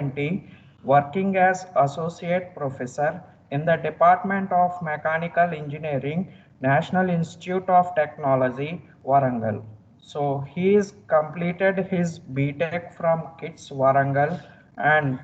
2020, working as Associate Professor in the Department of Mechanical Engineering, National Institute of Technology, Warangal. So he has completed his BTech from KITS Warangal, and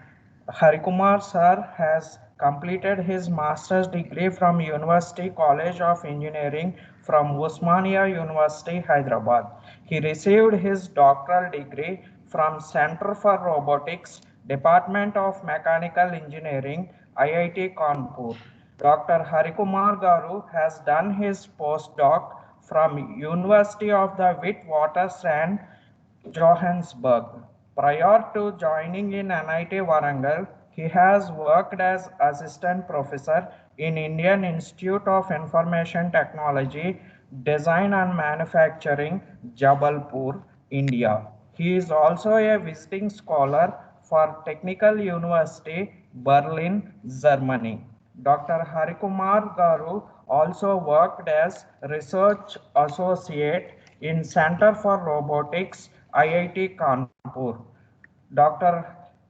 Harikumar sir has completed his master's degree from University College of Engineering from Osmania University, Hyderabad. He received his doctoral degree from Center for Robotics, Department of Mechanical Engineering, IIT Kanpur. Dr. Harikumar Garu has done his postdoc from University of the Witwatersrand, Johannesburg. Prior to joining in NIT Warangal, he has worked as assistant professor in Indian Institute of Information Technology, Design and Manufacturing, Jabalpur, India. He is also a visiting scholar for Technical University, Berlin, Germany. Dr. Harikumar Garu also worked as research associate in Center for Robotics, IIT Kanpur. Dr.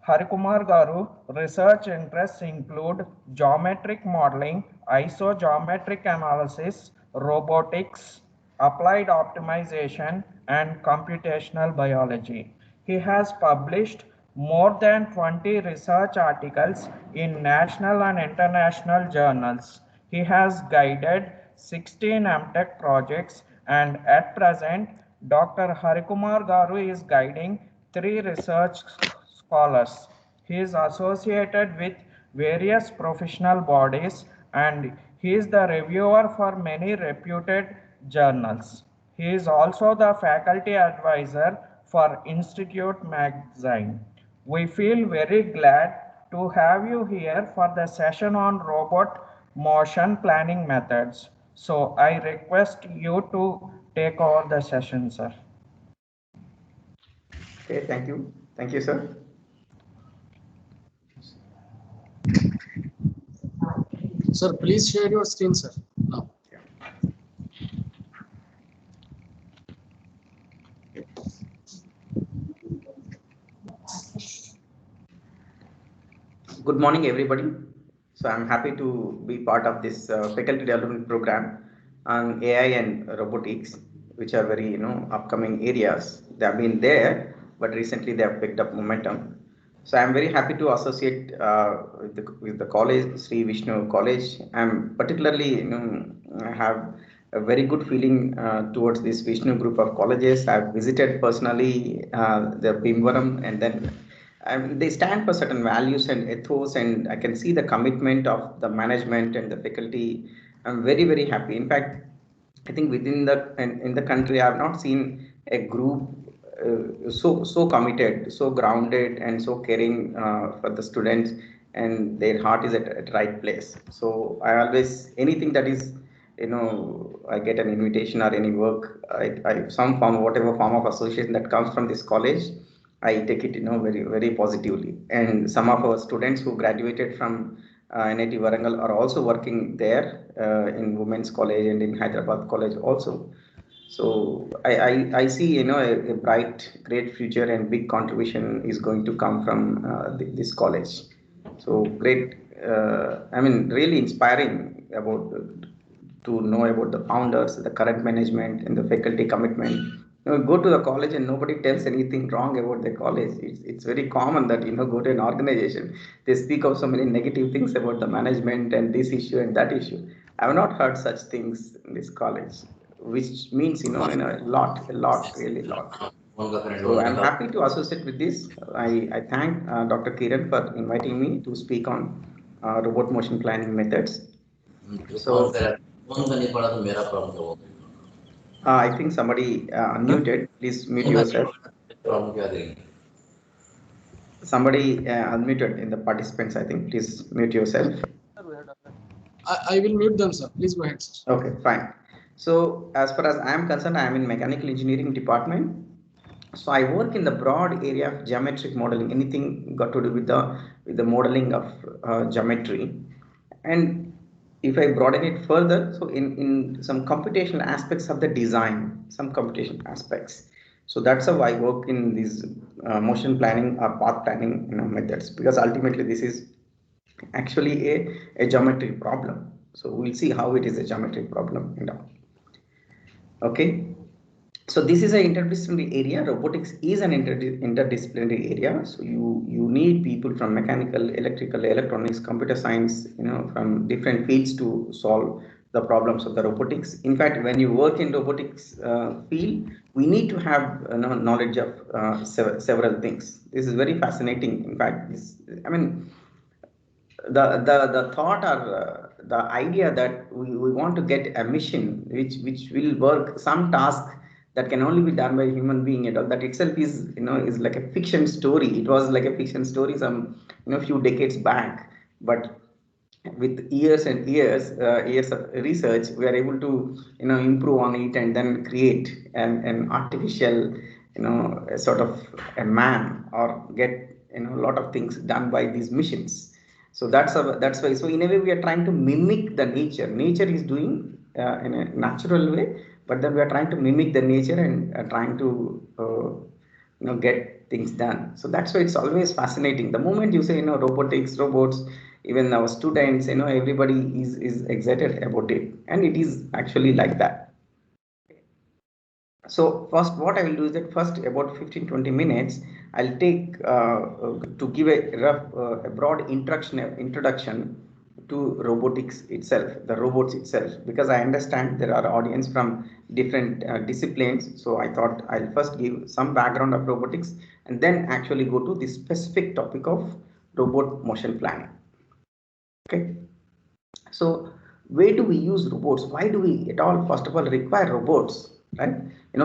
Harikumar Garu research interests include geometric modeling, isogeometric analysis, robotics, applied optimization, and computational biology. He has published more than 20 research articles in national and international journals. He has guided 16 MTech projects, and at present, Dr. Harikumar Garu is guiding 3 research scholars. He is associated with various professional bodies, and he is the reviewer for many reputed journals. He is also the faculty advisor for Institute Magazine. We feel very glad to have you here for the session on robot motion planning methods. So I request you to take over the session, sir. Okay, thank you. Thank you, sir. Sir, please share your screen, sir. Now. Good morning, everybody. So I'm happy to be part of this faculty development program on AI and robotics, which are very upcoming areas. They have been there, but recently they have picked up momentum. So I'm very happy to associate with the college, Sri Vishnu College. I'm particularly have a very good feeling towards this Vishnu group of colleges. I've visited personally the Bhimavaram, and then they stand for certain values and ethos, and I can see the commitment of the management and the faculty. I'm very, very happy. In fact, I think within in the country, I have not seen a group so committed, so grounded, and so caring for the students, and their heart is at right place. So I always, anything that is, I get an invitation or any work, I some form, whatever form of association that comes from this college, I take it, very, very positively. And some of our students who graduated from NIT Warangal are also working there in Women's College and in Hyderabad College also. So I see, a bright, great future and big contribution is going to come from this college. So great, I mean, really inspiring about to know about the founders, the current management, and the faculty commitment. Go to the college and nobody tells anything wrong about the college. It's very common that go to an organization, they speak of so many negative things about the management and this issue and that issue. I have not heard such things in this college, which means a lot, really a lot. So I'm happy to associate with this. I thank Dr. Kiran for inviting me to speak on robot motion planning methods. So I think somebody unmuted. Please mute yourself. Somebody unmuted in the participants, I think. Please mute yourself. I will mute them, sir. Please go ahead, sir. Okay, fine. So as far as I am concerned, I am in mechanical engineering department. So I work in the broad area of geometric modeling, anything got to do with the modeling of geometry. And if I broaden it further, so in some computational aspects of the design, some computation aspects. So that's how I work in these motion planning or path planning methods, because ultimately this is actually a geometry problem. So we'll see how it is a geometry problem. Okay. So this is an interdisciplinary area. Robotics is an interdisciplinary area. So you need people from mechanical, electrical, electronics, computer science, from different fields to solve the problems of the robotics. In fact, when you work in robotics field, we need to have knowledge of several things. This is very fascinating. In fact, the thought or the idea that we want to get a machine which will work some task that can only be done by a human being, that itself is like a fiction story. It was like a fiction story some few decades back, but with years and years of research, we are able to improve on it and then create an artificial a sort of a man, or get a lot of things done by these machines. So that's why. So in a way, we are trying to mimic the nature. Nature is doing in a natural way, but then we are trying to mimic the nature and trying to get things done. So that's why it's always fascinating. The moment you say robotics, robots, even our students, everybody is excited about it, and it is actually like that. So first, what I will do is that first about 15-20 minutes, I'll take to give a rough, a broad introduction to robotics itself, the robots itself, because I understand there are audience from different disciplines. So I thought I'll first give some background of robotics and then actually go to the specific topic of robot motion planning. Okay. So where do we use robots? Why do we at all, first of all, require robots? Right?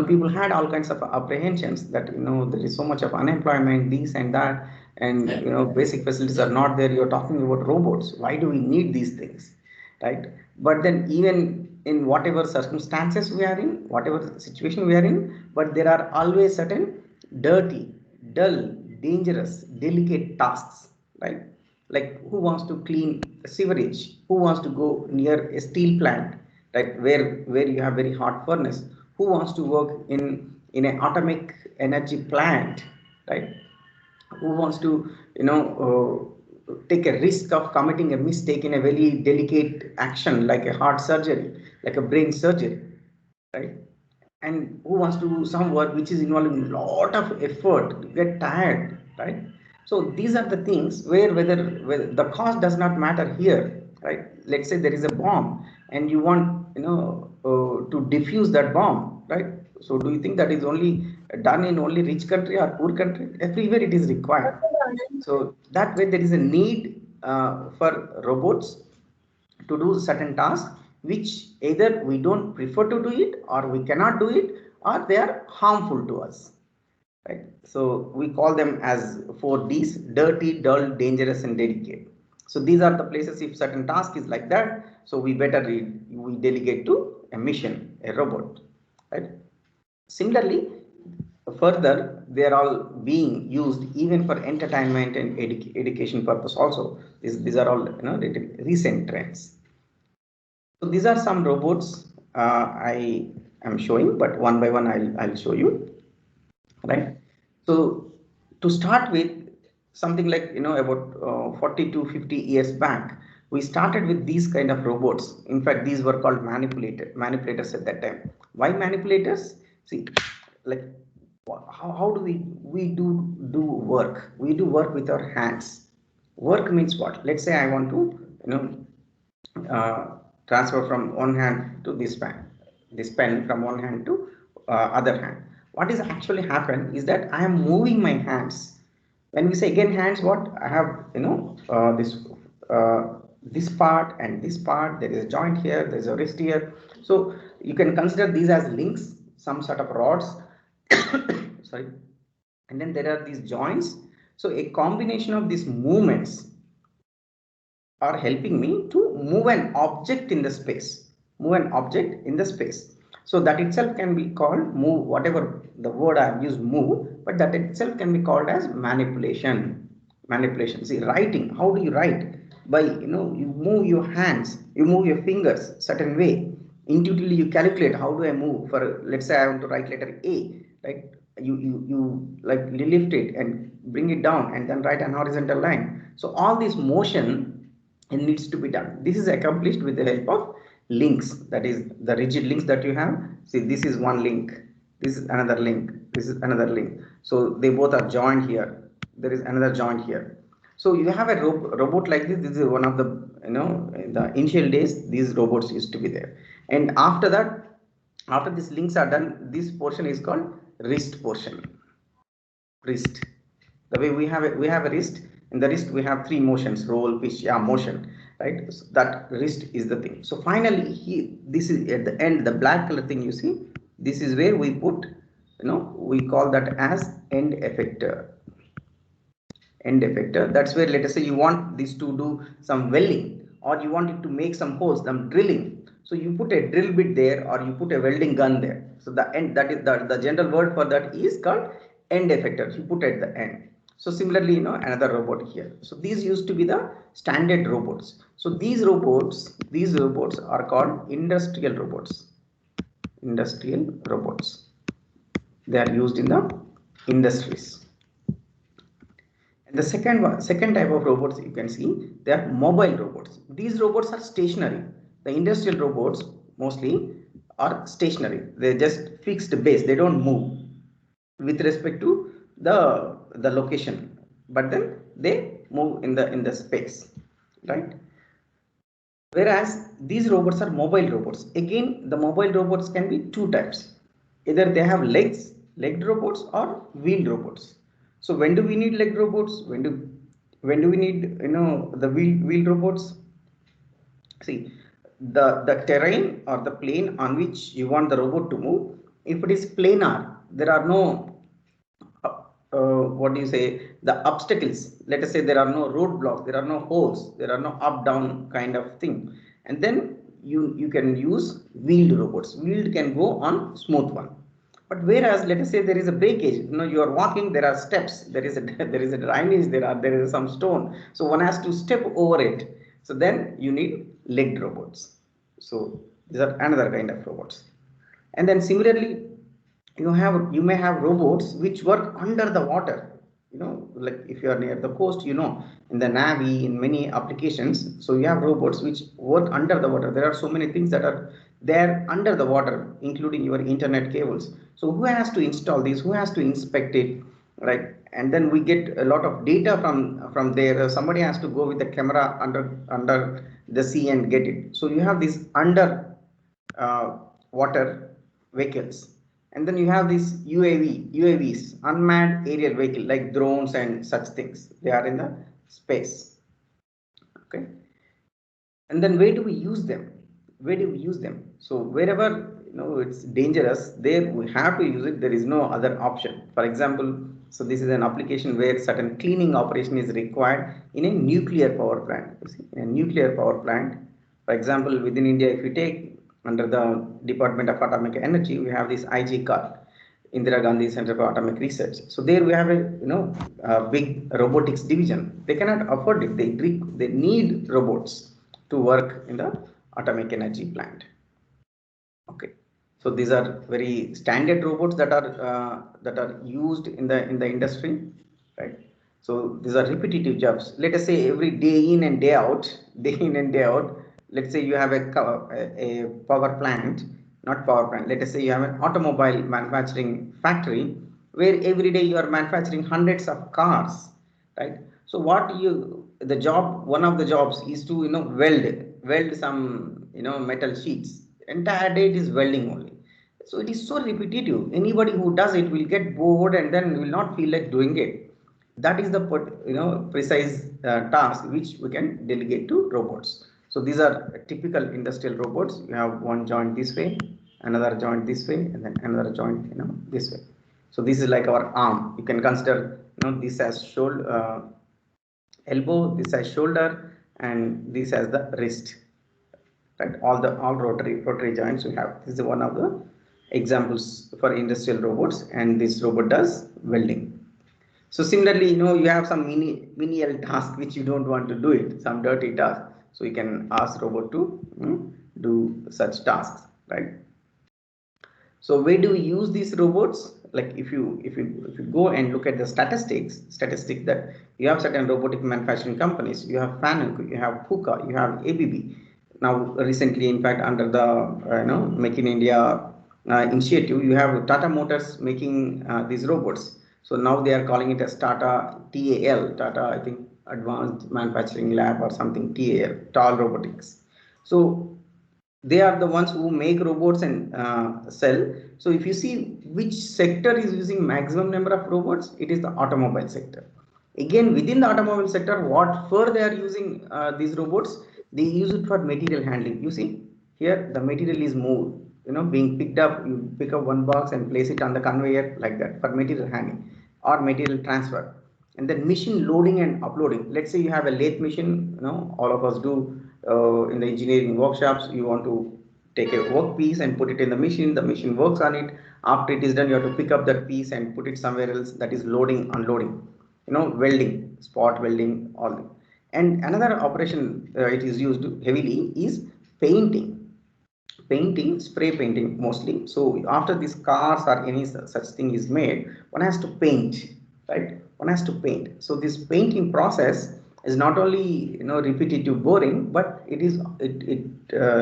People had all kinds of apprehensions that there is so much of unemployment, this and that, and basic facilities are not there. You're talking about robots. Why do we need these things? Right? But then even in whatever circumstances we are in, whatever situation we are in, but there are always certain dirty, dull, dangerous, delicate tasks, right? Like, who wants to clean sewerage? Who wants to go near a steel plant, right, where you have very hot furnace? Who wants to work in an atomic energy plant, right? Who wants to take a risk of committing a mistake in a very delicate action like a heart surgery, like a brain surgery, right? And who wants to do some work which is involving a lot of effort, get tired, right? So these are the things where whether the cost does not matter here, right? Let's say there is a bomb and you want to defuse that bomb, right? So do you think that is only done in only rich country or poor country? Everywhere it is required. So that way there is a need for robots to do certain tasks which either we don't prefer to do it, or we cannot do it, or they are harmful to us, right? So we call them as 4Ds: dirty, dull, dangerous, and delicate. So these are the places. If certain task is like that, so we delegate to a machine, a robot, right? Similarly, further, they are all being used even for entertainment and education purpose also. These are all recent trends. So these are some robots I am showing, but one by one I'll show you, right? So to start with, something like about 40 to 50 years back, we started with these kind of robots. In fact, these were called manipulators at that time. Why manipulators? See, like, how do we do work? We do work with our hands. Work means what? Let's say I want to transfer from one hand to this pen from one hand to other hand. What is actually happen is that I am moving my hands. When we say again hands, what I have this part and this part. There is a joint here, there is a wrist here. So you can consider these as links, some sort of rods. Sorry. And then there are these joints. So a combination of these movements are helping me to move an object in the space, So that itself can be called move, whatever the word I have used, move, but that itself can be called as manipulation. See, writing, how do you write? By, you move your hands, you move your fingers certain way. Intuitively you calculate, how do I move? For, let's say I want to write letter A, right? you like lift it and bring it down and then write an horizontal line. So all this motion, it needs to be done. This is accomplished with the help of links, that is the rigid links that you have. See, this is one link, this is another link, this is another link, so they both are joined here, there is another joint here. So you have a robot like this. This is one of the, in the initial days these robots used to be there, and after that, after these links are done, this portion is called wrist portion. Wrist, the way we have a wrist. In the wrist we have three motions: roll, pitch, yeah, motion, right? So that wrist is the thing. So finally this is at the end, the black color thing you see, this is where we put, we call that as end effector. End effector, that's where, let us say you want this to do some welding, or you want it to make some holes, some drilling, so you put a drill bit there, or you put a welding gun there. So the end, that is the general word for that is called end effector, you put at the end. So similarly, another robot here. So these used to be the standard robots. So these robots are called industrial robots. Industrial robots, they are used in the industries. And the second type of robots you can see, they are mobile robots. These robots are stationary. The industrial robots mostly are stationary. They just fixed base. They don't move with respect to the location, but then they move in the space, right? Whereas these robots are mobile robots. Again, the mobile robots can be two types. Either they have legged robots, or wheeled robots. So when do we need leg robots? When do we need, the wheel robots? See, the terrain or the plane on which you want the robot to move, if it is planar, there are no what do you say, the obstacles. Let us say there are no roadblocks, there are no holes, there are no up down kind of thing, and then you can use wheeled robots. Wheeled can go on smooth one. But whereas, let us say there is a breakage, you are walking, there are steps, there is a there is a drainage, there is some stone, so one has to step over it. So then you need legged robots. So these are another kind of robots. And then similarly, you may have robots which work under the water. Like if you are near the coast, in the navy, in many applications, so you have robots which work under the water. There are so many things that are there under the water, including your internet cables. So who has to install these, who has to inspect it, right? And then we get a lot of data from there. Somebody has to go with the camera under the sea and get it. So you have these under water vehicles. And then you have these UAVs, unmanned aerial vehicle, like drones and such things. They are in the space. Okay. And then where do we use them? Where do we use them? So wherever it's dangerous, there we have to use it. There is no other option. For example, so this is an application where certain cleaning operation is required in a nuclear power plant. You see, in a nuclear power plant, for example, within India, if you take under the Department of Atomic Energy, we have this IGCAR, Indira Gandhi Center for Atomic Research. So there we have a big robotics division. They cannot afford it. They need robots to work in the atomic energy plant. Okay, so these are very standard robots that are used in the industry, right? So these are repetitive jobs. Let us say every day in and day out, day in and day out. Let's say you have a power plant, not power plant. Let us say you have an automobile manufacturing factory where every day you are manufacturing hundreds of cars, right? So one of the jobs is to weld some metal sheets. Entire day it is welding only. So it is so repetitive. Anybody who does it will get bored and then will not feel like doing it. That is the precise task which we can delegate to robots. So these are typical industrial robots. You have one joint this way, another joint this way, and then another joint this way. So this is like our arm. You can consider this as shoulder, elbow, this as shoulder, and this as the wrist. Right, all rotary joints we have. This is one of the examples for industrial robots, and this robot does welding. So similarly, you have some menial task which you don't want to do it, some dirty task. So you can ask robot to do such tasks, right? So where do we use these robots? like if you go and look at the statistics that you have certain robotic manufacturing companies, you have Fanuc, you have KUKA, you have ABB. Now recently, in fact, under the Make in India initiative, you have Tata Motors making these robots. So now they are calling it as Tata TAL, Tata, I think, Advanced Manufacturing Lab or something, TAL Robotics. So they are the ones who make robots and sell. So if you see which sector is using maximum number of robots, it is the automobile sector. Again, within the automobile sector, what for they are using these robots? They use it for material handling. You see here, the material is moved, being picked up. You pick up one box and place it on the conveyor like that for material handling or material transfer. And then machine loading and uploading. Let's say you have a lathe machine. All of us do in the engineering workshops. You want to take a work piece and put it in the machine works on it. After it is done, you have to pick up that piece and put it somewhere else. That is loading, unloading, welding, spot welding, all. And another operation it is used heavily is painting, spray painting mostly. So after these cars or any such thing is made, one has to paint, right? One has to paint. So this painting process is not only repetitive, boring, but it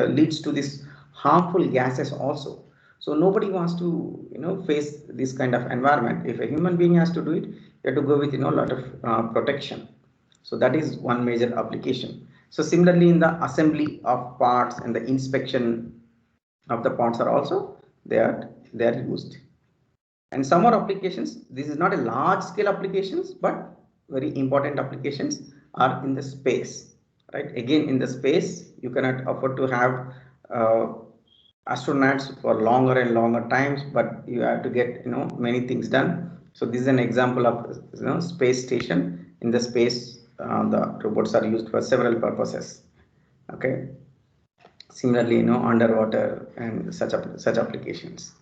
leads to this harmful gases also. So nobody wants to face this kind of environment. If a human being has to do it, you have to go with a lot of protection. So that is one major application. So similarly, in the assembly of parts and the inspection of the parts are also they are used. And some more applications, this is not a large scale applications, but very important applications are in the space, right? Again, in the space, you cannot afford to have astronauts for longer and longer times, but you have to get many things done. So this is an example of space station. In the space, the robots are used for several purposes. Okay. Similarly, underwater and such applications.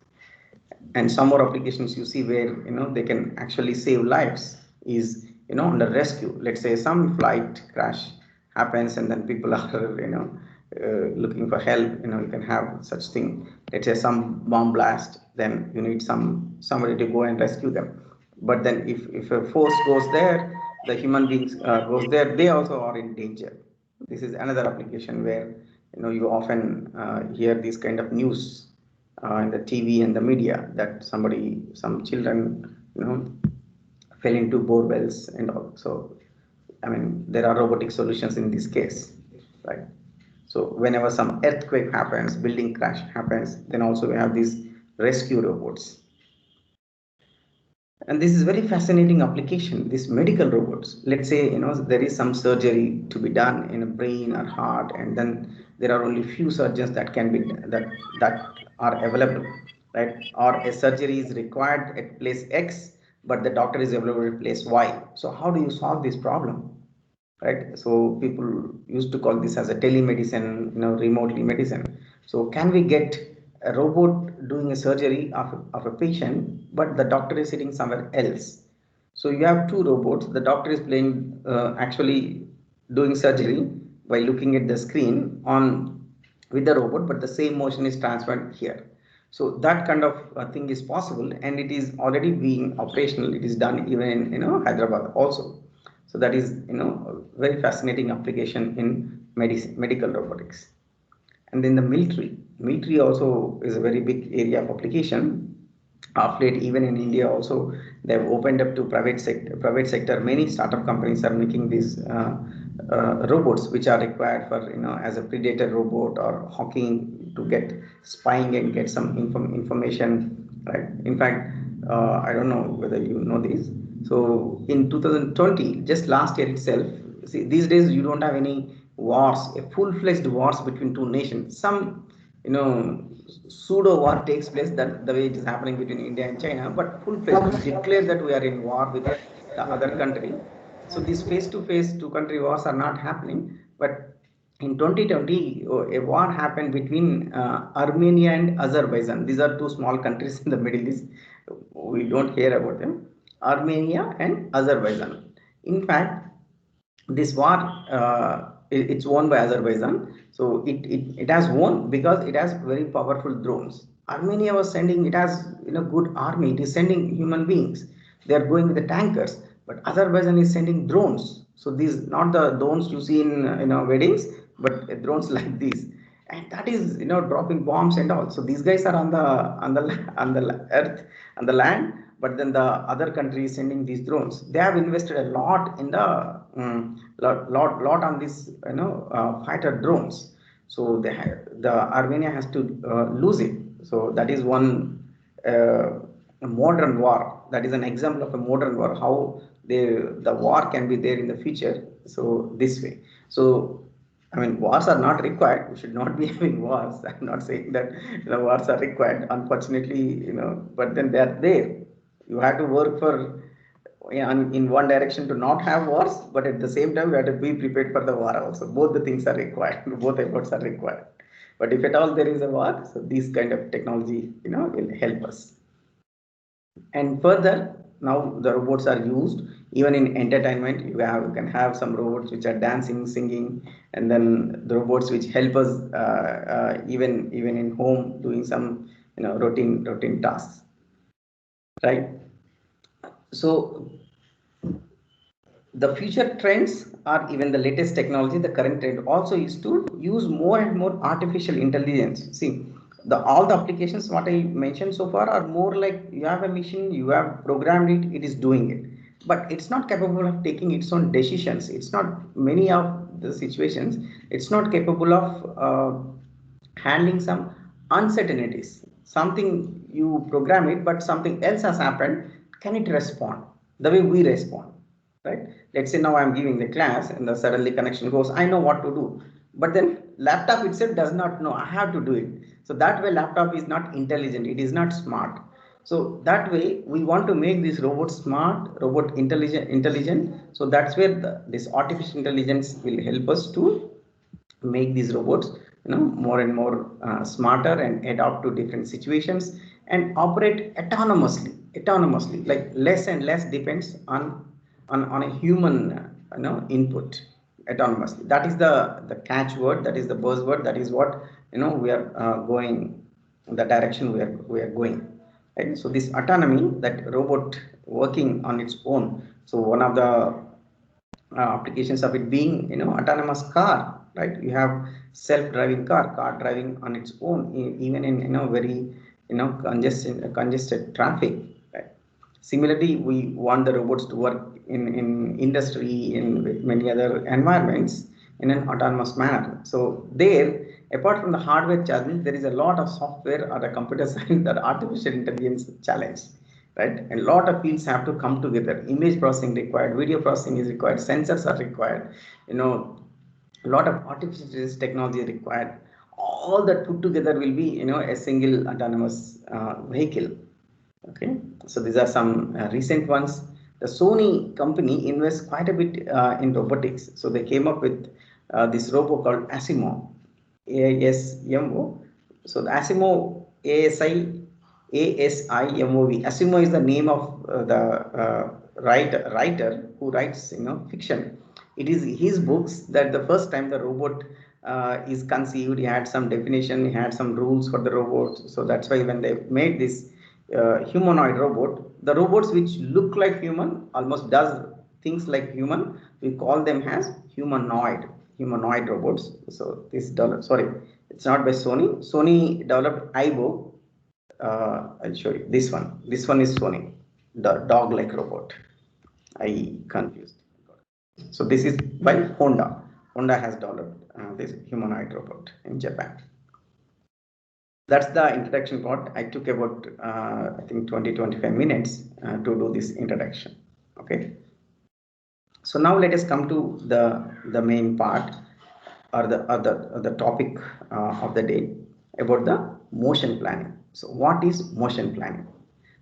And some more applications you see where they can actually save lives is under rescue. Let's say some flight crash happens and then people are looking for help. You can have such thing. Let's say some bomb blast, then you need somebody to go and rescue them. But then if a force goes there, the human beings goes there, they also are in danger. This is another application where you often hear these kind of news in the TV and the media that some children fell into bore wells and all. So I mean, there are robotic solutions in this case, right? So whenever some earthquake happens, building crash happens, then also we have these rescue robots. And this is very fascinating application, these medical robots. Let's say there is some surgery to be done in a brain or heart, and then there are only few surgeons that can be that are available, right? Or a surgery is required at place X, but the doctor is available at place Y. So how do you solve this problem, right? So people used to call this as a telemedicine, remotely medicine. So can we get a robot doing a surgery of a patient, but the doctor is sitting somewhere else? So you have two robots. The doctor is playing actually doing surgery by looking at the screen on with the robot, but the same motion is transferred here. So that kind of thing is possible, and it is already being operational. It is done even in Hyderabad also. So that is a very fascinating application in medical robotics. And then the military also is a very big area of application. Of late, even in India also, they have opened up to private sector. Many startup companies are making these robots which are required for as a predator robot or hawking to get spying and get some information, right? In fact, I don't know whether you know this. So in 2020, just last year itself, see, these days you don't have any wars, a full-fledged wars between two nations. Some pseudo war takes place, that the way it is happening between India and China, but full-fledged, we declare that we are in war with the other country. So these face-to-face two-country wars are not happening. But in 2020, a war happened between Armenia and Azerbaijan. These are two small countries in the Middle East. We don't hear about them. Armenia and Azerbaijan. In fact, this war it's won by Azerbaijan. So it has won because it has very powerful drones. Armenia was sending, it has good army, it is sending human beings. They are going with the tankers, but Azerbaijan is sending drones. So these not the drones you see in weddings, but drones like these, and that is dropping bombs and all. So these guys are on the earth, on the land, but then the other country is sending these drones. They have invested a lot in the lot on these fighter drones. So the Armenia has to lose it. So that is one modern war. That is an example of a modern war. How the war can be there in the future. So this way. So I mean, wars are not required. We should not be having wars. I'm not saying that wars are required. Unfortunately, but then they are there. You have to work for in one direction to not have wars, but at the same time we have to be prepared for the war also. Both the things are required. Both efforts are required. But if at all there is a war, so this kind of technology will help us. And further, now the robots are used even in entertainment. You can have some robots which are dancing, singing, and then the robots which help us even in home doing some routine tasks, right? So the future trends or even the latest technology, the current trend also is to use more and more artificial intelligence. See, all the applications what I mentioned so far are more like you have a machine, you have programmed it, it is doing it, but it's not capable of taking its own decisions. It's not many of the situations. It's not capable of handling some uncertainties. Something you program it, but something else has happened. Can it respond the way we respond? Right? Let's say now I'm giving the class and the suddenly connection goes, I know what to do, but then laptop itself does not know, I have to do it. So that way laptop is not intelligent, it is not smart. So that way we want to make this robot smart, robot intelligent. So that's where this artificial intelligence will help us to make these robots more and more smarter and adapt to different situations and operate autonomously, like less and less depends on a human input autonomously. That is the catchword, that is the buzzword, that is what we are going, the direction we are going, right? So this autonomy, that robot working on its own. So one of the applications of it being autonomous car, right? You have self-driving car driving on its own, even in very congested traffic, right? Similarly, we want the robots to work in industry, in many other environments in an autonomous manner. So there, apart from the hardware challenge, there is a lot of software or the computer science that artificial intelligence challenge, right? And a lot of fields have to come together. Image processing required, video processing is required, sensors are required, a lot of artificial intelligence technology is required. All that put together will be a single autonomous vehicle. Okay, so these are some recent ones. The Sony company invests quite a bit in robotics. So they came up with this robot called Asimo, ASIMO. So the Asimo, ASIMOV. Asimo is the name of the writer who writes fiction. It is his books that the first time the robot is conceived, he had some definition, he had some rules for the robot. So that's why when they made this humanoid robot, the robots which look like human, almost does things like human, we call them as humanoid robots. So this sorry, it's not by Sony. Sony developed Aibo. I'll show you this one. This one is Sony, the dog like robot. I confused. So this is by Honda. Honda has developed this humanoid robot in Japan. That's the introduction part. I took about I think 20-25 minutes to do this introduction. Okay. So now let us come to the main part, or the topic of the day, about the motion planning. So what is motion planning?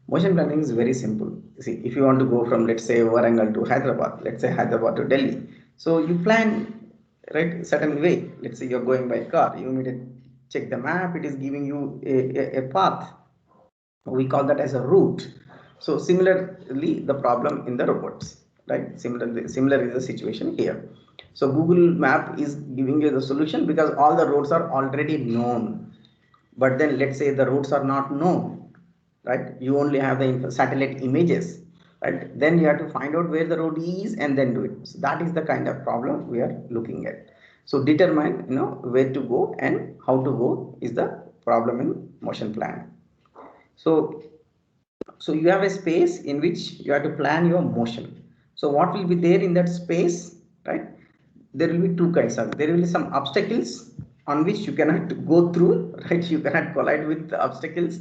Motion planning is very simple. See, if you want to go from, let's say, Warangal to Hyderabad, let's say Hyderabad to Delhi, so you plan, right, certain way. Let's say you're going by car, you immediately check the map, it is giving you a path. We call that as a route. So similarly, the problem in the robots, right? Similar is the situation here. So Google Map is giving you the solution because all the roads are already known. but then let's say the roads are not known, right? You only have the satellite images, right? Then you have to find out where the road is and then do it. So that is the kind of problem we are looking at. So determine, where to go and how to go is the problem in motion planning. So you have a space in which you have to plan your motion. So what will be there in that space, right? There will be two kinds of, there will be some obstacles on which you cannot go through, right? You cannot collide with the obstacles,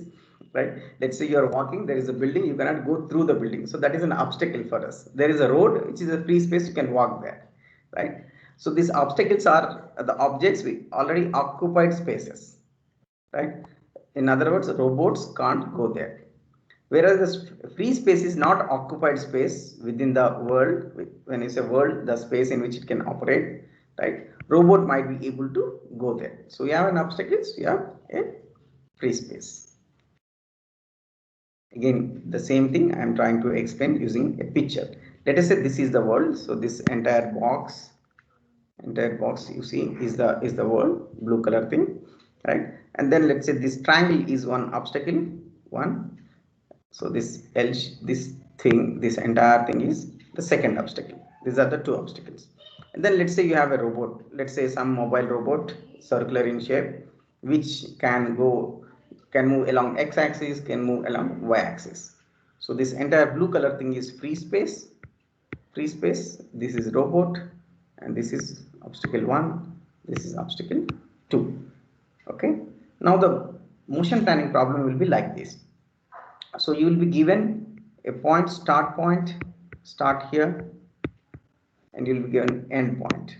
right? Let's say you are walking, there is a building, you cannot go through the building, so that is an obstacle for us. There is a road which is a free space, you can walk there, right? So these obstacles are the objects with already occupied spaces, right? In other words, robots can't go there. Whereas the free space is not occupied space within the world. When you say world, the space in which it can operate, right? Robot might be able to go there. So you have an obstacle, you have a free space. Again, the same thing I am trying to explain using a picture. Let us say this is the world. So this entire box you see is the world, blue color thing, right? And then let's say this triangle is one obstacle, one. So this this entire thing is the second obstacle. These are the two obstacles. And then let's say you have a robot, let's say some mobile robot, circular in shape, which can move along x-axis, can move along y-axis. So this entire blue color thing is free space. This is robot, and this is obstacle 1, this is obstacle 2. Okay, now the motion planning problem will be like this. So you will be given a point, start here, and you will be given end point.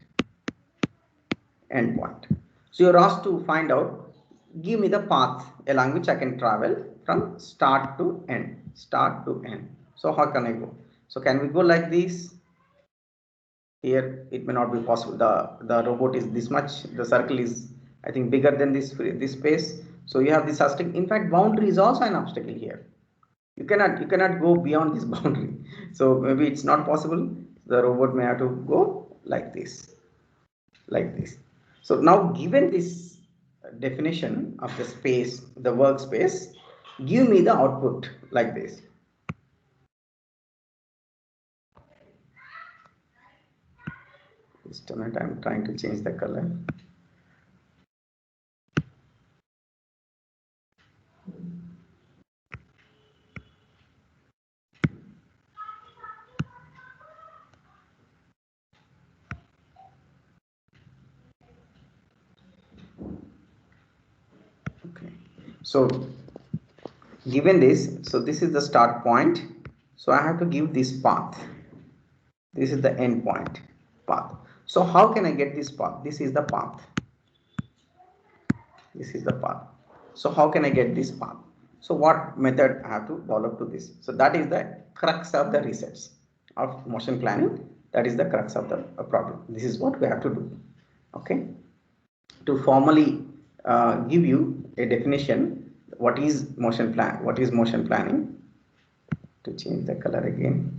So you're asked to find out, give me the path along which I can travel from start to end. So how can I go? So can we go like this? Here it may not be possible. The robot is this much, the circle is I think bigger than this space. So you have this obstacle. In fact, boundary is also an obstacle here. You cannot go beyond this boundary. So maybe it's not possible. The robot may have to go like this. So now, given this definition of the space, the workspace, give me the output like this. Just a minute, I'm trying to change the color. Okay, so given this, so this is the start point, so I have to give this path. This is the end point path. So how can I get this path? This is the path. So how can I get this path? So what method I have to develop to this? So that is the crux of the research of motion planning. That is the crux of the problem. This is what we have to do. Okay, to formally give you a definition, what is motion planning? To change the color again.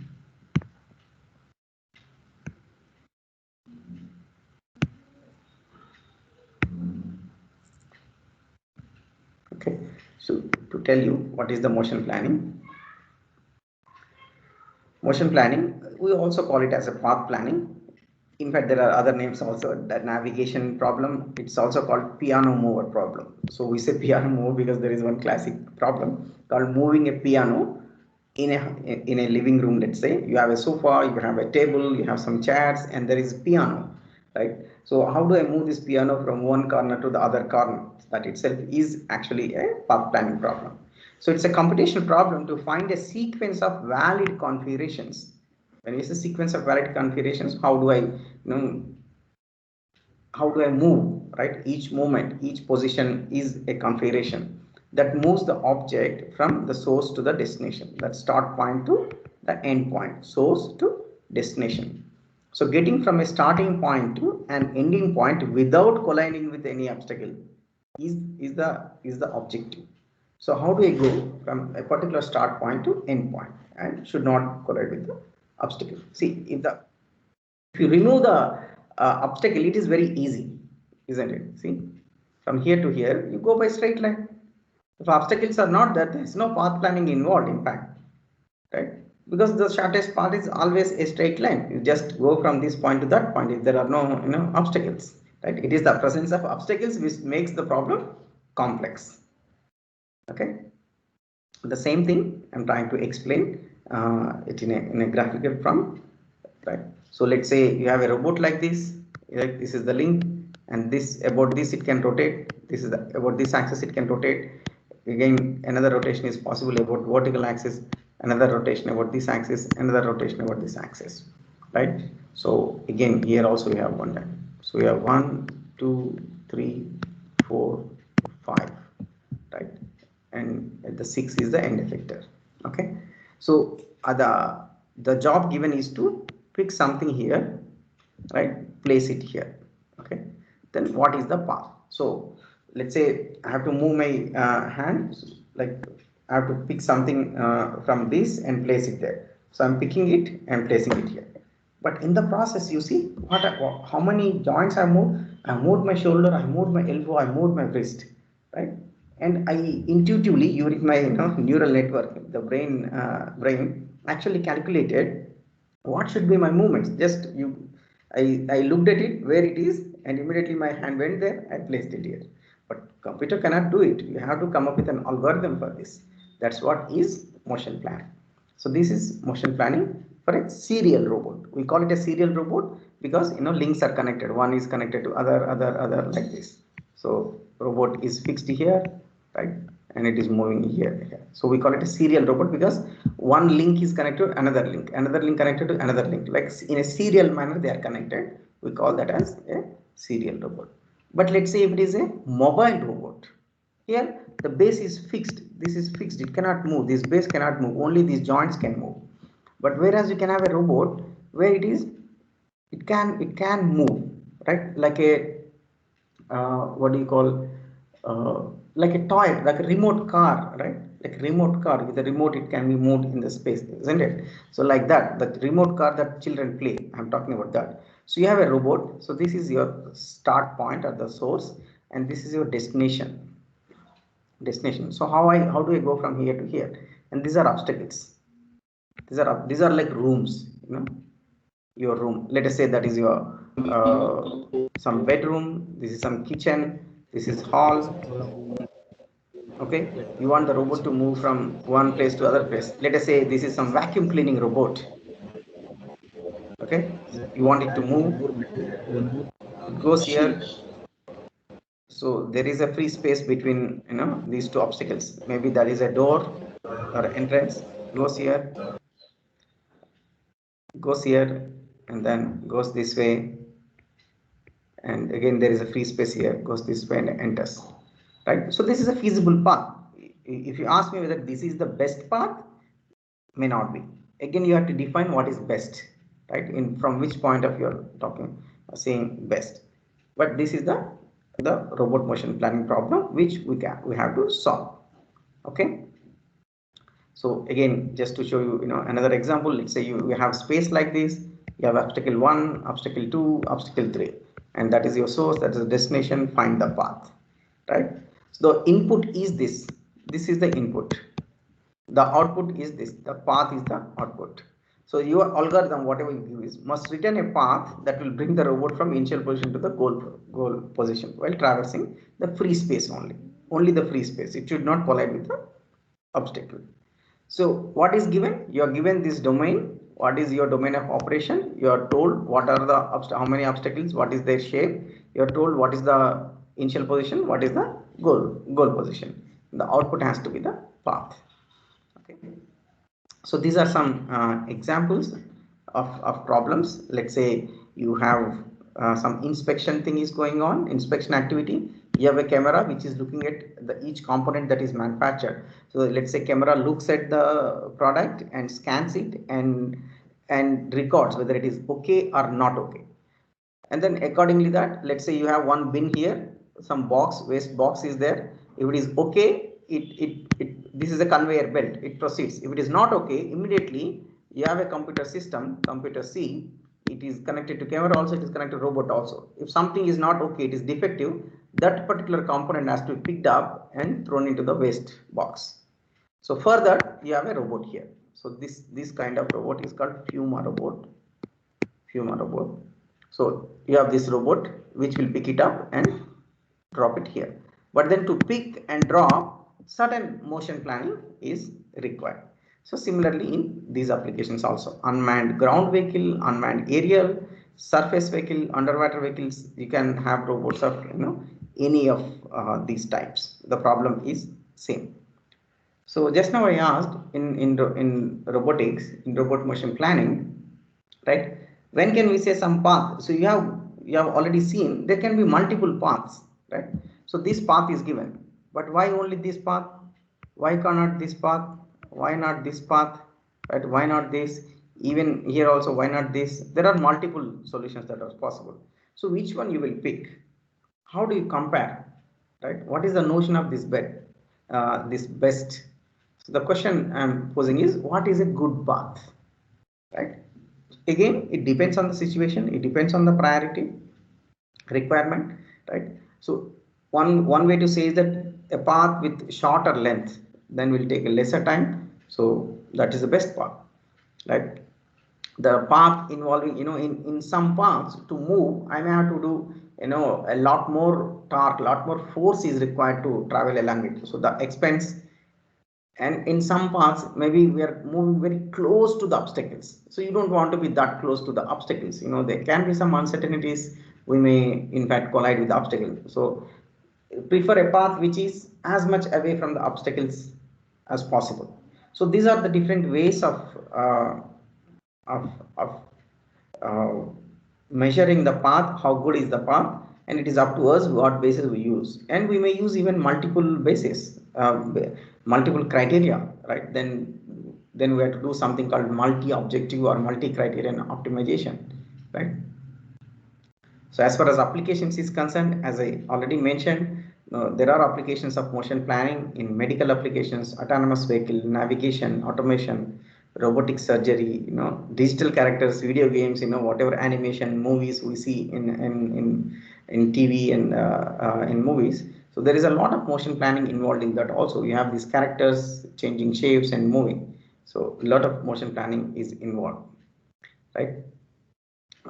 Okay, so to tell you what is the motion planning. Motion planning, we also call it as a path planning. In fact, there are other names also. That navigation problem, it's also called piano mover problem. So we say piano mover because there is one classic problem called moving a piano in a living room. Let's say you have a sofa, you have a table, you have some chairs, and there is a piano, right? So how do I move this piano from one corner to the other corner? That itself is actually a path planning problem. So it's a computational problem to find a sequence of valid configurations. When we say sequence of valid configurations, how do I move, right? Each movement, each position is a configuration that moves the object from the source to the destination, that start point to the end point, source to destination. So getting from a starting point to an ending point without colliding with any obstacle is the objective. So how do I go from a particular start point to end point and should not collide with the obstacle? See, if you remove the obstacle, it is very easy, isn't it? See, From here to here, you go by straight line. If obstacles are not there, there is no path planning involved, in fact, right? Because the shortest path is always a straight line. You just go from this point to that point if there are no obstacles, right? It is the presence of obstacles which makes the problem complex. Okay, the same thing I'm trying to explain it in a graphical form, right? So let's say you have a robot like this, like this is the link, and this about this it can rotate. This is about this axis it can rotate. Again, another rotation is possible about vertical axis, another rotation about this axis, another rotation about this axis, right? So again, here also we have one time. So we have 1, 2, 3, 4, 5, right? And the 6 is the end effector. Okay, so the job given is to pick something here, right? Place it here. Okay, then what is the path? So let's say I have to move my hand, like I have to pick something from this and place it there. So I'm picking it and placing it here. But in the process, you see how many joints I moved. I moved my shoulder, I moved my elbow, I moved my wrist, right? And I intuitively, using my neural network, the brain actually calculated what should be my movements. Just I looked at it where it is, and immediately my hand went there. I placed it here. But computer cannot do it. You have to come up with an algorithm for this. That's what is motion planning. So this is motion planning for a serial robot. We call it a serial robot because links are connected. One is connected to other like this. So robot is fixed here, right? And it is moving here. So we call it a serial robot because one link is connected to another link connected to another link. Like in a serial manner they are connected. We call that as a serial robot. But let's say if it is a mobile robot, here the base is fixed. This is fixed. It cannot move. This base cannot move. Only these joints can move. But whereas you can have a robot where it can move, right? Like a what do you call like a toy, like a remote car, right? Like a remote car, with a remote it can be moved in the space, isn't it? So like that, the remote car that children play, I'm talking about that. So you have a robot. So this is your start point or the source, and this is your destination. So how do I go from here to here? And these are obstacles. These are like rooms, your room. Let us say that is your some bedroom. This is some kitchen. This is hall. Okay, you want the robot to move from one place to other place. Let us say this is some vacuum cleaning robot. Okay, you want it to move. It goes here. So there is a free space between these two obstacles. Maybe that is a door or entrance. Goes here, and then goes this way. And again there is a free space here, goes this way and enters, right? So this is a feasible path. If you ask me whether this is the best path, may not be. Again, you have to define what is best, right? From which point of you're talking, saying best. But this is the robot motion planning problem which we have to solve. Okay, so again, just to show you another example, let's say you have space like this. You have obstacle 1, obstacle 2, obstacle 3, and that is your source, that is the destination. Find the path, right? So the input is this is the input, the output is this, the path is the output. So your algorithm, whatever you give, is must return a path that will bring the robot from initial position to the goal position while traversing the free space only the free space. It should not collide with the obstacle. So what is given? You are given this domain. What is your domain of operation? You are told what are the how many obstacles, what is their shape. You are told what is the initial position, what is the goal position. The output has to be the path. Okay. So these are some examples of problems. Let's say you have some inspection thing is going on, inspection activity. You have a camera which is looking at each component that is manufactured. So let's say camera looks at the product and scans it and records whether it is okay or not okay. And then accordingly that, let's say you have one bin here, some waste box is there. If it is okay, this is a conveyor belt, it proceeds. If it is not okay, immediately you have a computer system, computer C, it is connected to camera also, it is connected to robot also. If something is not okay, it is defective, that particular component has to be picked up and thrown into the waste box. So for that, you have a robot here. So this kind of robot is called Fuma robot. Fuma robot. So you have this robot which will pick it up and drop it here. But then to pick and drop, certain motion planning is required. So similarly in these applications also, unmanned ground vehicle, unmanned aerial, surface vehicle, underwater vehicles, you can have robots of any of these types. The problem is same. So just now I asked in robotics, in robot motion planning, right? When can we say some path? So you have already seen there can be multiple paths, right? So this path is given, but why only this path? Why cannot this path? Why not this path? Right? Why not this? Even here also, why not this? There are multiple solutions that are possible. So which one you will pick? How do you compare? Right? What is the notion of this this best? So the question I'm posing is, what is a good path? Right? Again, it depends on the situation. It depends on the priority requirement. Right? So one way to say is that a path with shorter length then will take a lesser time. So that is the best path. Right? The path involving in some paths to move, I may have to do a lot more torque, lot more force is required to travel along it. So the expense, and in some paths maybe we are moving very close to the obstacles, so you don't want to be that close to the obstacles. There can be some uncertainties, we may in fact collide with the obstacle. So prefer a path which is as much away from the obstacles as possible. So these are the different ways of of uh, measuring the path, how good is the path, and it is up to us what basis we use. And we may use even multiple bases, multiple criteria, right? Then we have to do something called multi-objective or multi-criterion optimization, right? So as far as applications is concerned, as I already mentioned, there are applications of motion planning in medical applications, autonomous vehicle, navigation, automation, robotic surgery, digital characters, video games, whatever animation, movies we see in TV and in movies. So there is a lot of motion planning involved in that also. You have these characters changing shapes and moving. So a lot of motion planning is involved, right?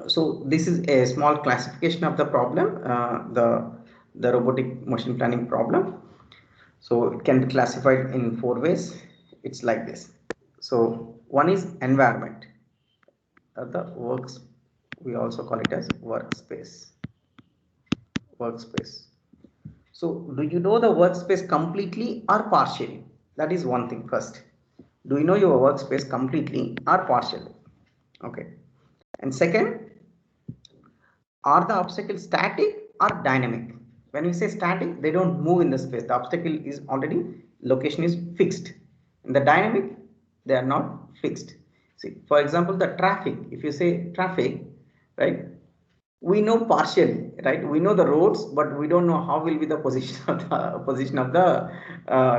So this is a small classification of the problem, the robotic motion planning problem. So it can be classified in 4 ways. It's like this. So one is environment, the works, we also call it as workspace. So do you know the workspace completely or partially? That is one thing first. Do you know your workspace completely or partially? Okay. And second, are the obstacles static or dynamic? When we say static, they don't move in the space. The obstacle is already, location is fixed. In the dynamic, they are not fixed. See, for example, the traffic, if you say traffic, right, we know partially, right? We know the roads, but we don't know how will be the position of the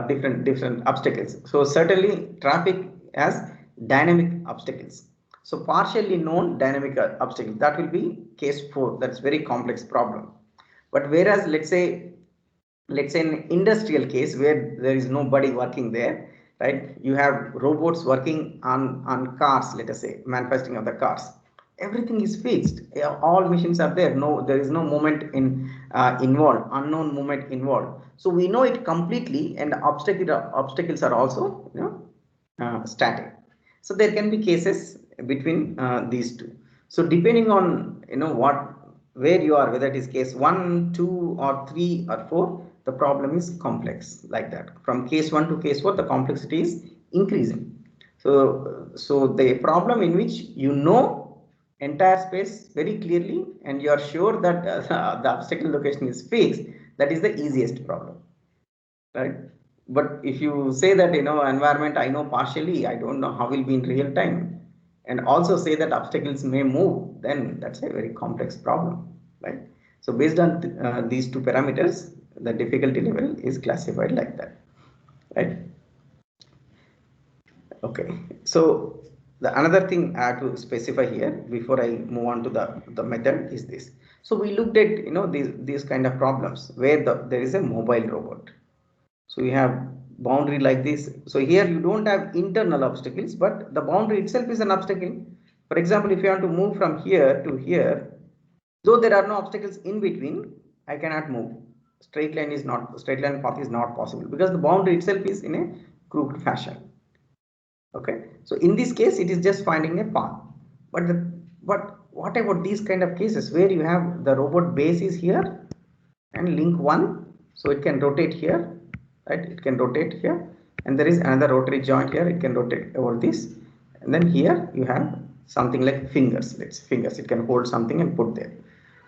different obstacles. So certainly traffic has dynamic obstacles. So partially known dynamic obstacle, that will be case 4. That's very complex problem. But whereas let's say an industrial case where there is nobody working there, right? You have robots working on cars, let us say manufacturing of the cars. Everything is fixed. All machines are there. There is no movement involved, unknown movement involved. So we know it completely, and obstacles are also static. So there can be cases between these two. So depending on where you are, whether it is case 1, 2, or 3 or 4, the problem is complex like that. From case 1 to case 4, the complexity is increasing. So the problem in which entire space very clearly and you are sure that the obstacle location is fixed, that is the easiest problem, right? But if you say that environment I know partially, I don't know how will be in real time, and also say that obstacles may move, then that's a very complex problem, right? So based on these two parameters, the difficulty level is classified like that, right? Okay, so The another thing I have to specify here before I move on to the method is this. So we looked at these kind of problems where there is a mobile robot. So you have boundary like this. So here you don't have internal obstacles, but the boundary itself is an obstacle. For example, if you want to move from here to here, though there are no obstacles in between, I cannot move. Straight line path is not possible because the boundary itself is in a crooked fashion. Okay, so in this case it is just finding a path. But what about these kind of cases where you have the robot base is here and link 1, so it can rotate here, right? It can rotate here, and there is another rotary joint here, it can rotate over this, and then here you have something like fingers. Let's fingers, it can hold something and put there.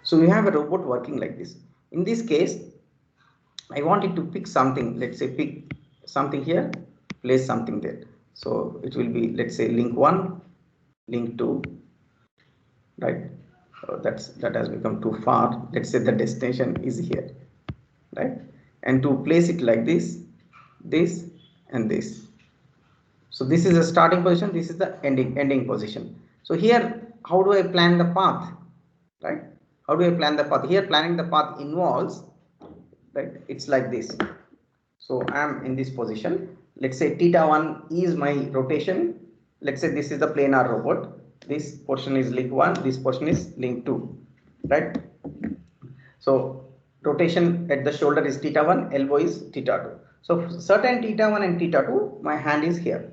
So you have a robot working like this. In this case, I want it to pick something. Let's say pick something here, place something there. So it will be, let's say, link 1, link 2, right? That has become too far. Let's say the destination is here, right? And to place it like this and this. So this is a starting position, this is the ending position. So here, how do I plan the path, right? How do I plan the path? Here planning the path involves, right? It's like this. So I am in this position. Let's say θ1 is my rotation. Let's say this is the planar robot. This portion is link 1, this portion is link 2, right? So rotation at the shoulder is θ1, elbow is θ2. So certain θ1 and θ2, my hand is here.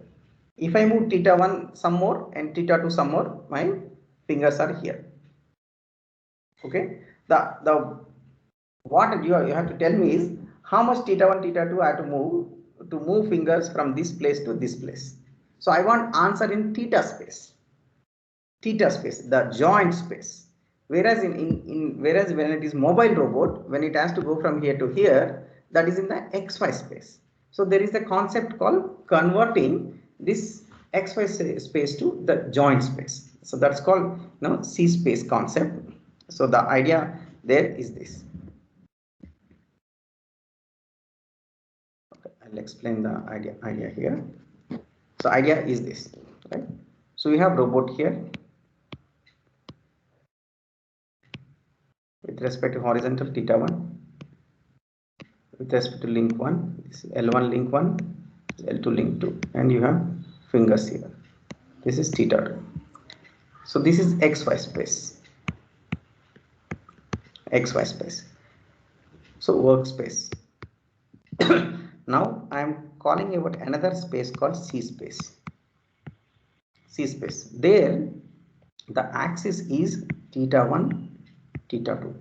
If I move θ1 some more and θ2 some more, my fingers are here. Okay. What you have to tell me is how much θ1, θ2 I have to move fingers from this place to this place. So I want answer in theta space, the joint space. Whereas whereas when it is mobile robot, when it has to go from here to here, that is in the XY space. So there is a concept called converting this XY space to the joint space. So that's called C space concept. So the idea there is this. Okay, I'll explain the idea here. So idea is this, right? So we have robot here with respect to horizontal θ1, with respect to link 1, this is L1 link 1, L2 link 2, and you have fingers here. This is θ2. So this is XY space. XY space. So workspace. Now I am calling about another space called C space. C space. There the axis is θ1, θ2.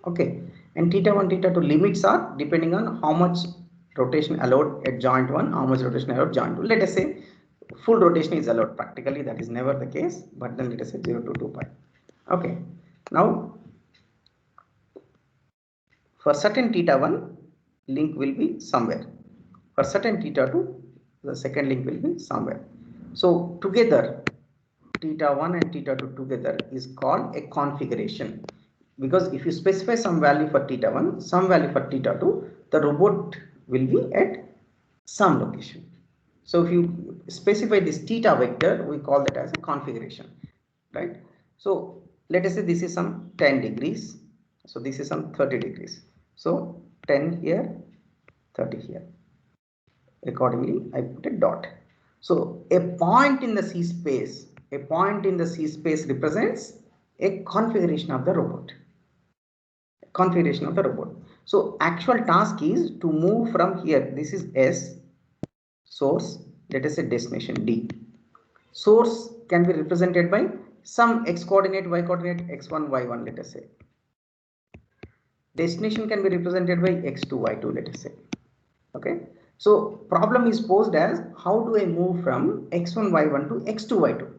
Okay, and θ1, θ2 limits are depending on how much rotation allowed at joint 1, how much rotation allowed joint 2. Let us say full rotation is allowed. Practically that is never the case, but then let us say 0 to 2 pi. Okay, now for certain θ1 link will be somewhere, for certain θ2 the second link will be somewhere. So together θ1 and θ2 together is called a configuration, because if you specify some value for θ1, some value for θ2, the robot will be at some location. So if you specify this theta vector, we call that as a configuration, right? So let us say this is some 10 degrees, so this is some 30 degrees. So 10 here, 30 here. Accordingly, I put a dot. So a point in the C space, represents a configuration of the robot. So actual task is to move from here. This is S, source, let us say destination D. Source can be represented by some x coordinate, y coordinate, x1, y1, let us say. Destination can be represented by x2, y2, let us say. Okay. So problem is posed as how do I move from x1, y1 to x2, y2.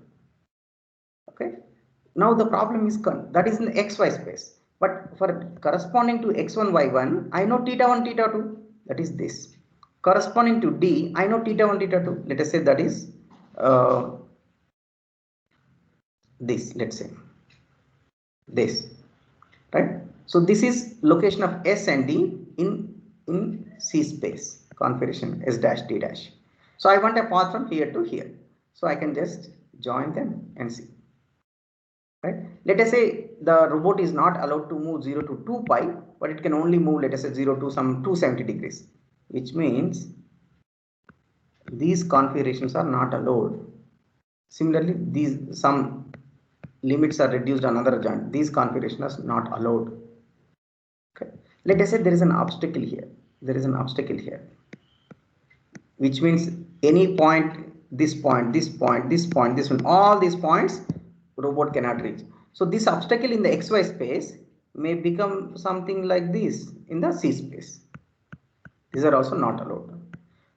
Okay. Now the problem is that is in the xy space. But for corresponding to x1, y1, I know θ1, θ2, that is this. Corresponding to D, I know θ1, θ2, let us say that is this, let's say this, right? So this is location of S and D in C space configuration S dash D dash. So I want a path from here to here. So I can just join them and see. Right? Let us say the robot is not allowed to move 0 to 2 pi, but it can only move, let us say, 0 to some 270 degrees, which means these configurations are not allowed. Similarly, these some limits are reduced on another joint. These configurations are not allowed. Okay. Let us say there is an obstacle here. There is an obstacle here, which means any point, this point, this point, this point, this one, all these points, robot cannot reach. So this obstacle in the XY space may become something like this in the C space. These are also not allowed.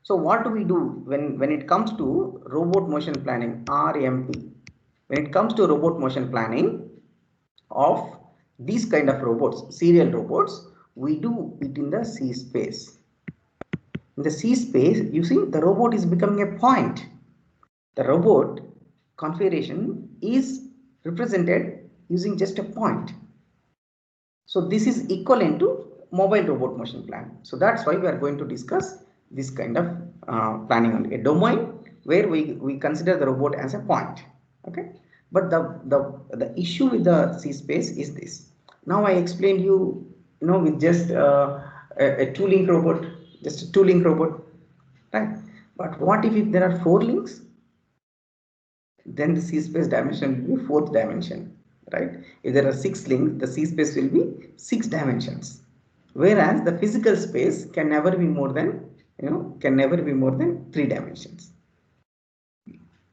So what do we do when it comes to robot motion planning, RMP? When it comes to robot motion planning of these kind of robots, serial robots, we do it in the C space. In the C space, you see the robot is becoming a point. The robot configuration is represented using just a point. So this is equivalent to mobile robot motion plan. So that's why we are going to discuss this kind of planning on a domain where we consider the robot as a point. Okay, but the issue with the C space is this. Now I explained you know with just a two-link robot, just a two-link robot, right? But what if there are 4 links? Then the C space dimension will be 4th dimension, right? If there are 6 links, the C space will be 6 dimensions. Whereas the physical space can never be more than, can never be more than 3 dimensions,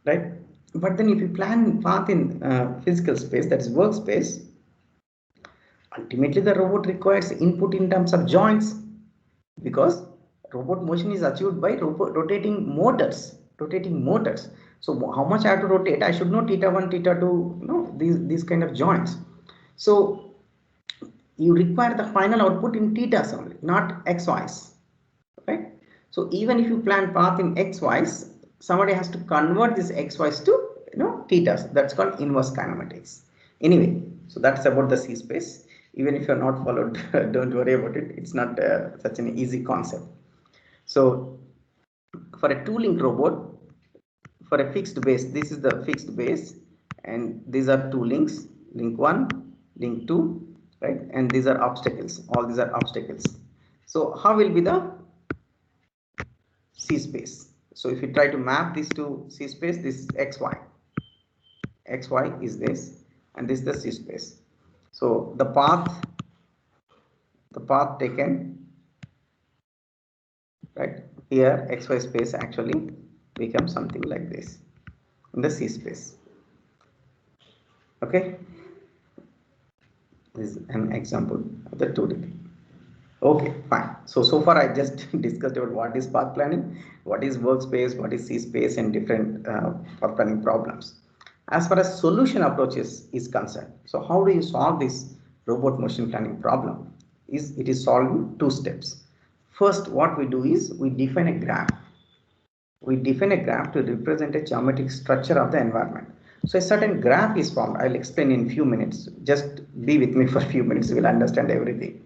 right? But then if you plan path in physical space, that is workspace, ultimately the robot requires input in terms of joints, because robot motion is achieved by rotating motors. So how much I have to rotate? I should know theta 1, theta 2, these kind of joints. So you require the final output in thetas only, not xy's, right? So even if you plan path in xy's, somebody has to convert this xy's to thetas. That's called inverse kinematics. Anyway, so that's about the C space. Even if you're not followed, don't worry about it. It's not such an easy concept. So for a two-link robot, for a fixed base, this is the fixed base, and these are 2 links, link 1, link 2, right? And these are obstacles. All these are obstacles. So how will be the C space? So if you try to map this to C space, this is xy. Xy is this, and this is the C space. So the path taken, right here, xy space actually becomes something like this in the C space. Okay, this is an example of the 2D. Okay, fine. So far I just discussed about what is path planning, what is workspace, what is C space, and different path planning problems. As far as solution approaches is concerned, so how do you solve this robot motion planning problem? It is solved in 2 steps. First, what we do is we define a graph. We define a graph to represent a geometric structure of the environment. So a certain graph is formed. I'll explain in few minutes. Just be with me for a few minutes. You will understand everything.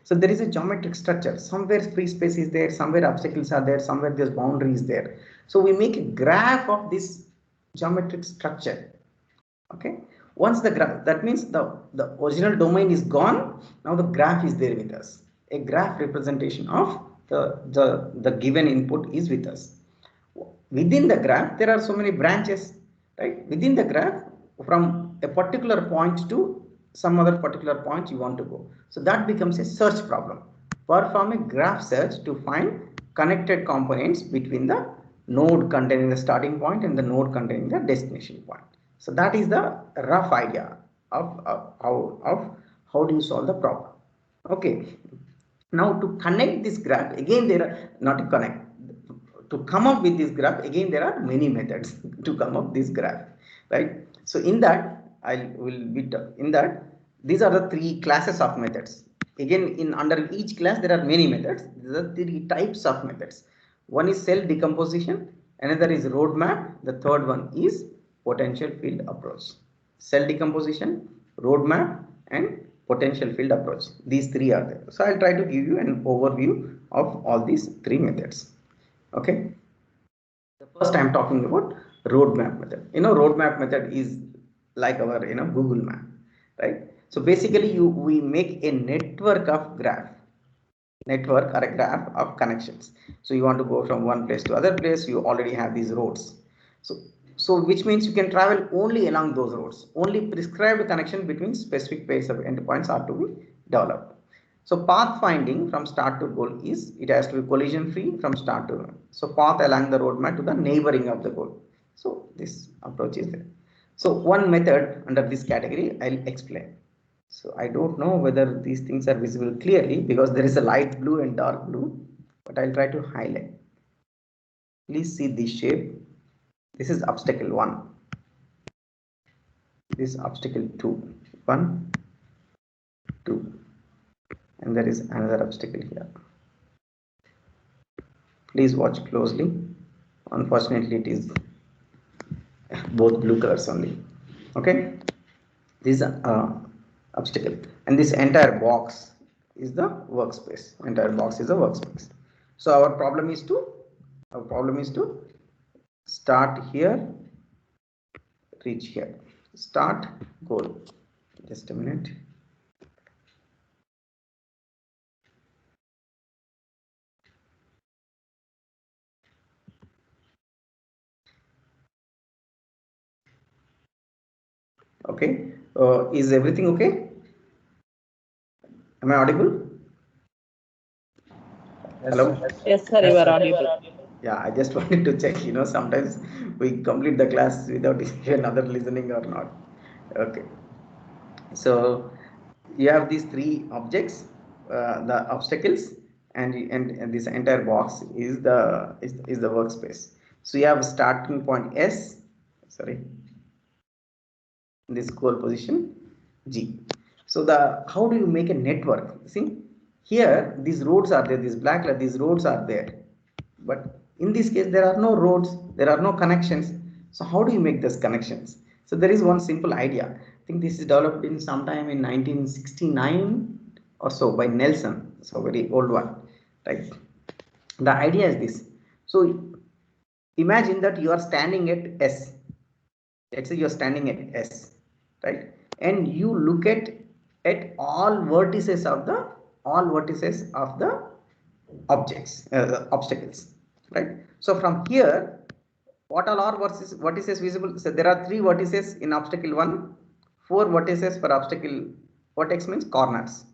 So there is a geometric structure. Somewhere free space is there, somewhere obstacles are there, somewhere there's boundaries there. So we make a graph of this geometric structure. Okay. Once the graph, that means the original domain is gone. Now the graph is there with us. A graph representation of the given input is with us. Within the graph, there are so many branches, right? Within the graph, from a particular point to some other particular point you want to go. So that becomes a search problem. Perform a graph search to find connected components between the node containing the starting point and the node containing the destination point. So that is the rough idea of how do you solve the problem. Okay. Now to connect this graph, again there are not to connect. To come up with this graph, again there are many methods to come up this graph, right? So in that these are the 3 classes of methods. Again, in under each class there are many methods. These are 3 types of methods. One is cell decomposition, another is roadmap, the third one is potential field approach. Cell decomposition, roadmap, and potential field approach. These 3 are there. So I'll try to give you an overview of all these 3 methods. Okay. The first I am talking about roadmap method. Roadmap method is like our Google map, right? So basically we make a network of graph, network or a graph of connections. So you want to go from one place to other place, you already have these roads. So which means you can travel only along those roads. Only prescribed connection between specific pairs of endpoints are to be developed. So path finding from start to goal is, it has to be collision free from start to goal. So path along the roadmap to the neighboring of the goal. So this approach is there. So one method under this category I'll explain. So I don't know whether these things are visible clearly because there is a light blue and dark blue, but I'll try to highlight. Please see this shape. This is obstacle 1. This obstacle 2. 1, 2. And there is another obstacle here. Please watch closely. Unfortunately, it is both blue colors only. Okay. This is obstacle. And this entire box is the workspace. Entire box is a workspace. So our problem is to start here, reach here. Start, goal. Just a minute. Okay. Is everything okay? Am I audible? Hello? Yes, sir, you are audible. Yeah, I just wanted to check, sometimes we complete the class without even other listening or not. Okay. So you have these three objects, the obstacles, and this entire box is the workspace. So you have starting point S, sorry, this goal position G. So how do you make a network? See, here these roads are there, these roads are there, but in this case there are no roads, there are no connections. So how do you make those connections? So there is one simple idea. I think this is developed in sometime in 1969 or so by Nelson, so very old one, right? The idea is this. So imagine that you are standing at S. Let's say you are standing at S, right? And you look at all vertices of the objects, obstacles, right? So from here, what all are vertices visible? So there are 3 vertices in obstacle 1, 4 vertices for obstacle, vertex means corners,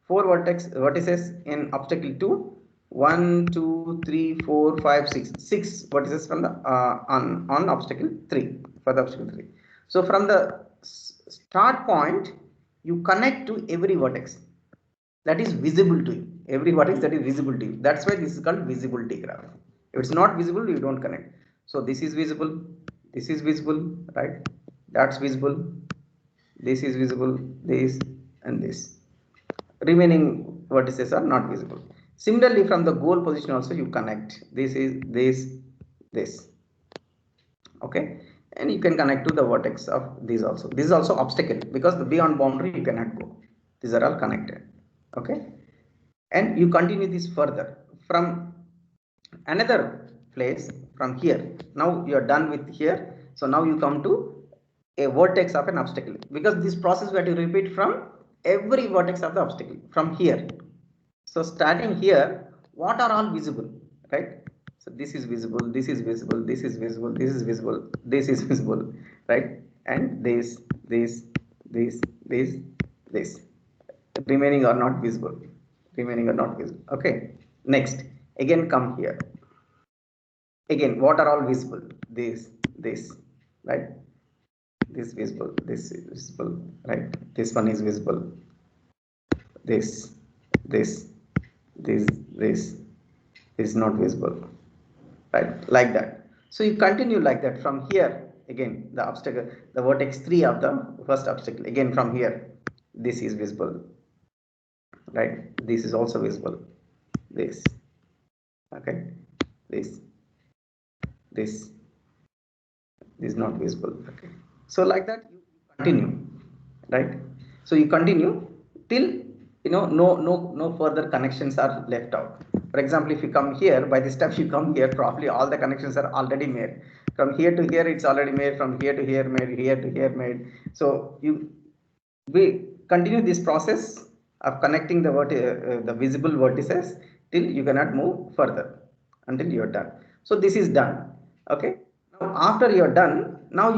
4 vertices in obstacle 2, 1, 2, 3, 4, 5, 6, 6 vertices from the on obstacle 3, for the obstacle 3. So from the start point, you connect to every vertex that is visible to you. Every vertex that is visible to you. That's why this is called visibility graph. If it's not visible, you don't connect. So this is visible, right? That's visible, this is visible, this and this. Remaining vertices are not visible. Similarly, from the goal position also you connect. This is this. Okay, and you can connect to the vertex of these also. This is also obstacle because the beyond boundary you cannot go. These are all connected. Okay, and you continue this further from another place from here. Now you are done with here. So now you come to a vertex of an obstacle, because this process we have to repeat from every vertex of the obstacle from here. So starting here, what are all visible, right? So this is visible, this is visible, this is visible, this is visible, this is visible, right? And this, remaining are not visible, okay. Next, again come here, again what are all visible? This, right? This visible, this is visible, right? This one is visible, this is not visible, right? Like that. So you continue like that from here. Again the obstacle, the vertex 3 of the first obstacle, again from here, this is visible, right? This is also visible, this, okay, this is not visible, okay. So like that you continue, right? So you continue till no further connections are left out. For example, if you come here, by this time you come here, probably all the connections are already made. From here to here, it's already made. From here to here, made. Here to here, made. So we continue this process of connecting the visible vertices till you cannot move further until you are done. So this is done. Okay. Now after you are done, now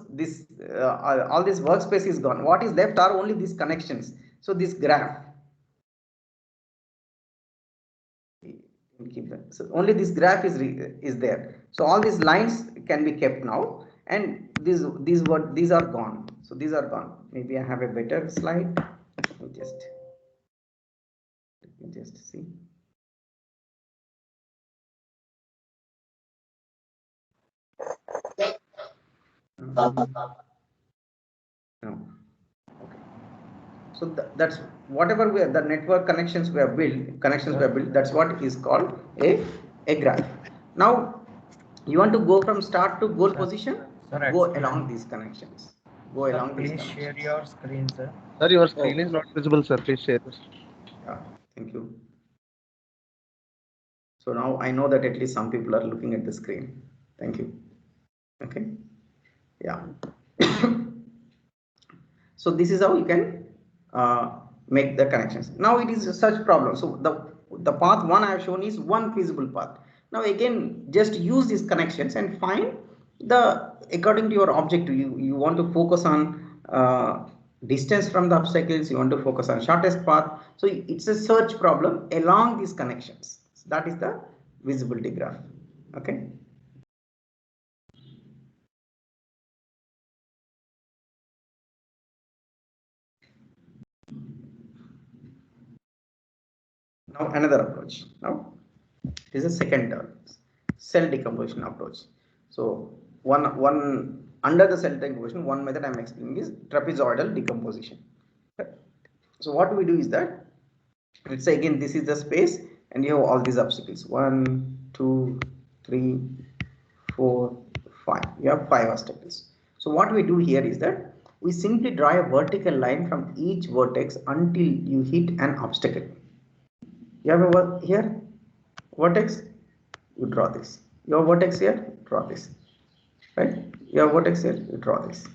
this all this workspace is gone. What is left are only these connections. So this graph. Keep that. So only this graph is there. So all these lines can be kept now, and these are gone. So these are gone. Maybe I have a better slide. Let me just see. No. Okay. So that's whatever the network connections we have built. That's what is called a graph. Now you want to go from start to goal position. Go along these connections. Go along these connections. Please share your screen, sir. Sir, your screen is not visible, sir. Please share this. Yeah, thank you. So now I know that at least some people are looking at the screen. Thank you. Okay. Yeah. So this is how you can make the connections. Now it is such problem. So the path one I have shown is one feasible path. Now again, just use these connections and find according to your objective. You want to focus on distance from the obstacles. You want to focus on shortest path. So it's a search problem along these connections. So that is the visibility graph. Okay. Now another approach. Now this is second cell decomposition approach. So one under the cell decomposition, one method I am explaining is trapezoidal decomposition. So what we do is that, let's say again this is the space and you have all these obstacles. 1, 2, 3, 4, 5. You have 5 obstacles. So what we do here is that we simply draw a vertical line from each vertex until you hit an obstacle. You have a here vertex, you draw this. Your vertex here, draw this. Right? Your vertex here, you draw this.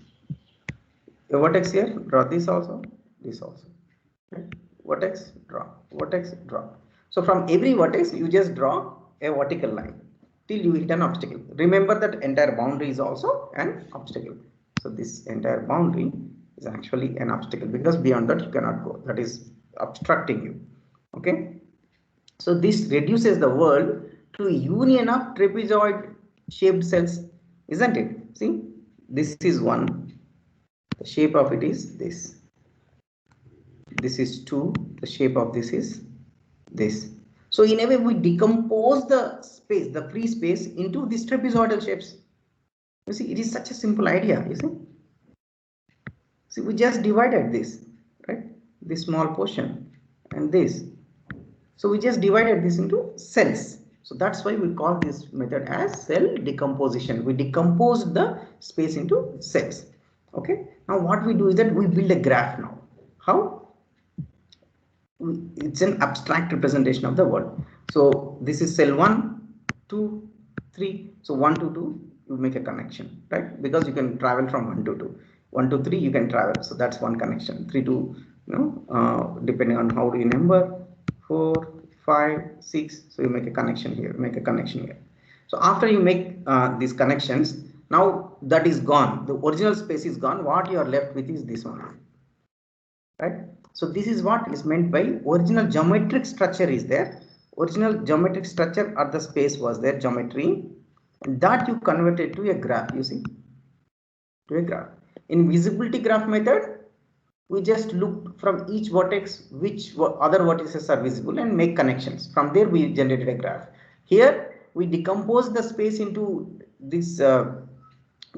Your vertex here, draw this also, this also. Right? Vertex, draw. Vertex, draw. So from every vertex, you just draw a vertical line till you hit an obstacle. Remember that entire boundary is also an obstacle. So this entire boundary is actually an obstacle because beyond that you cannot go. That is obstructing you. Okay. So this reduces the world to a union of trapezoid shaped cells, isn't it? See, this is one. The shape of it is this. This is 2. The shape of this is this. So in a way, we decompose the space, the free space, into these trapezoidal shapes. You see, it is such a simple idea. You see. See, we just divided this, right? This small portion and this. So we just divided this into cells. So that's why we call this method as cell decomposition. We decomposed the space into cells. Okay. Now what we do is that we build a graph now. How? It's an abstract representation of the world. So this is cell 1, 2, 3. So 1 to 2, you make a connection, right? Because you can travel from 1 to 2. 1 to 3, you can travel. So that's one connection. 3 to, depending on how do you number. 4, 5, 6. So you make a connection here, make a connection here. So after you make these connections, now that is gone. The original space is gone. What you are left with is this one, right? So this is what is meant by original geometric structure is there. Original geometric structure or the space was there, geometry, and that you converted to a graph. You see, to a graph. In visibility graph method, we just look from each vertex which other vertices are visible and make connections. From there we generated a graph. Here we decompose the space into these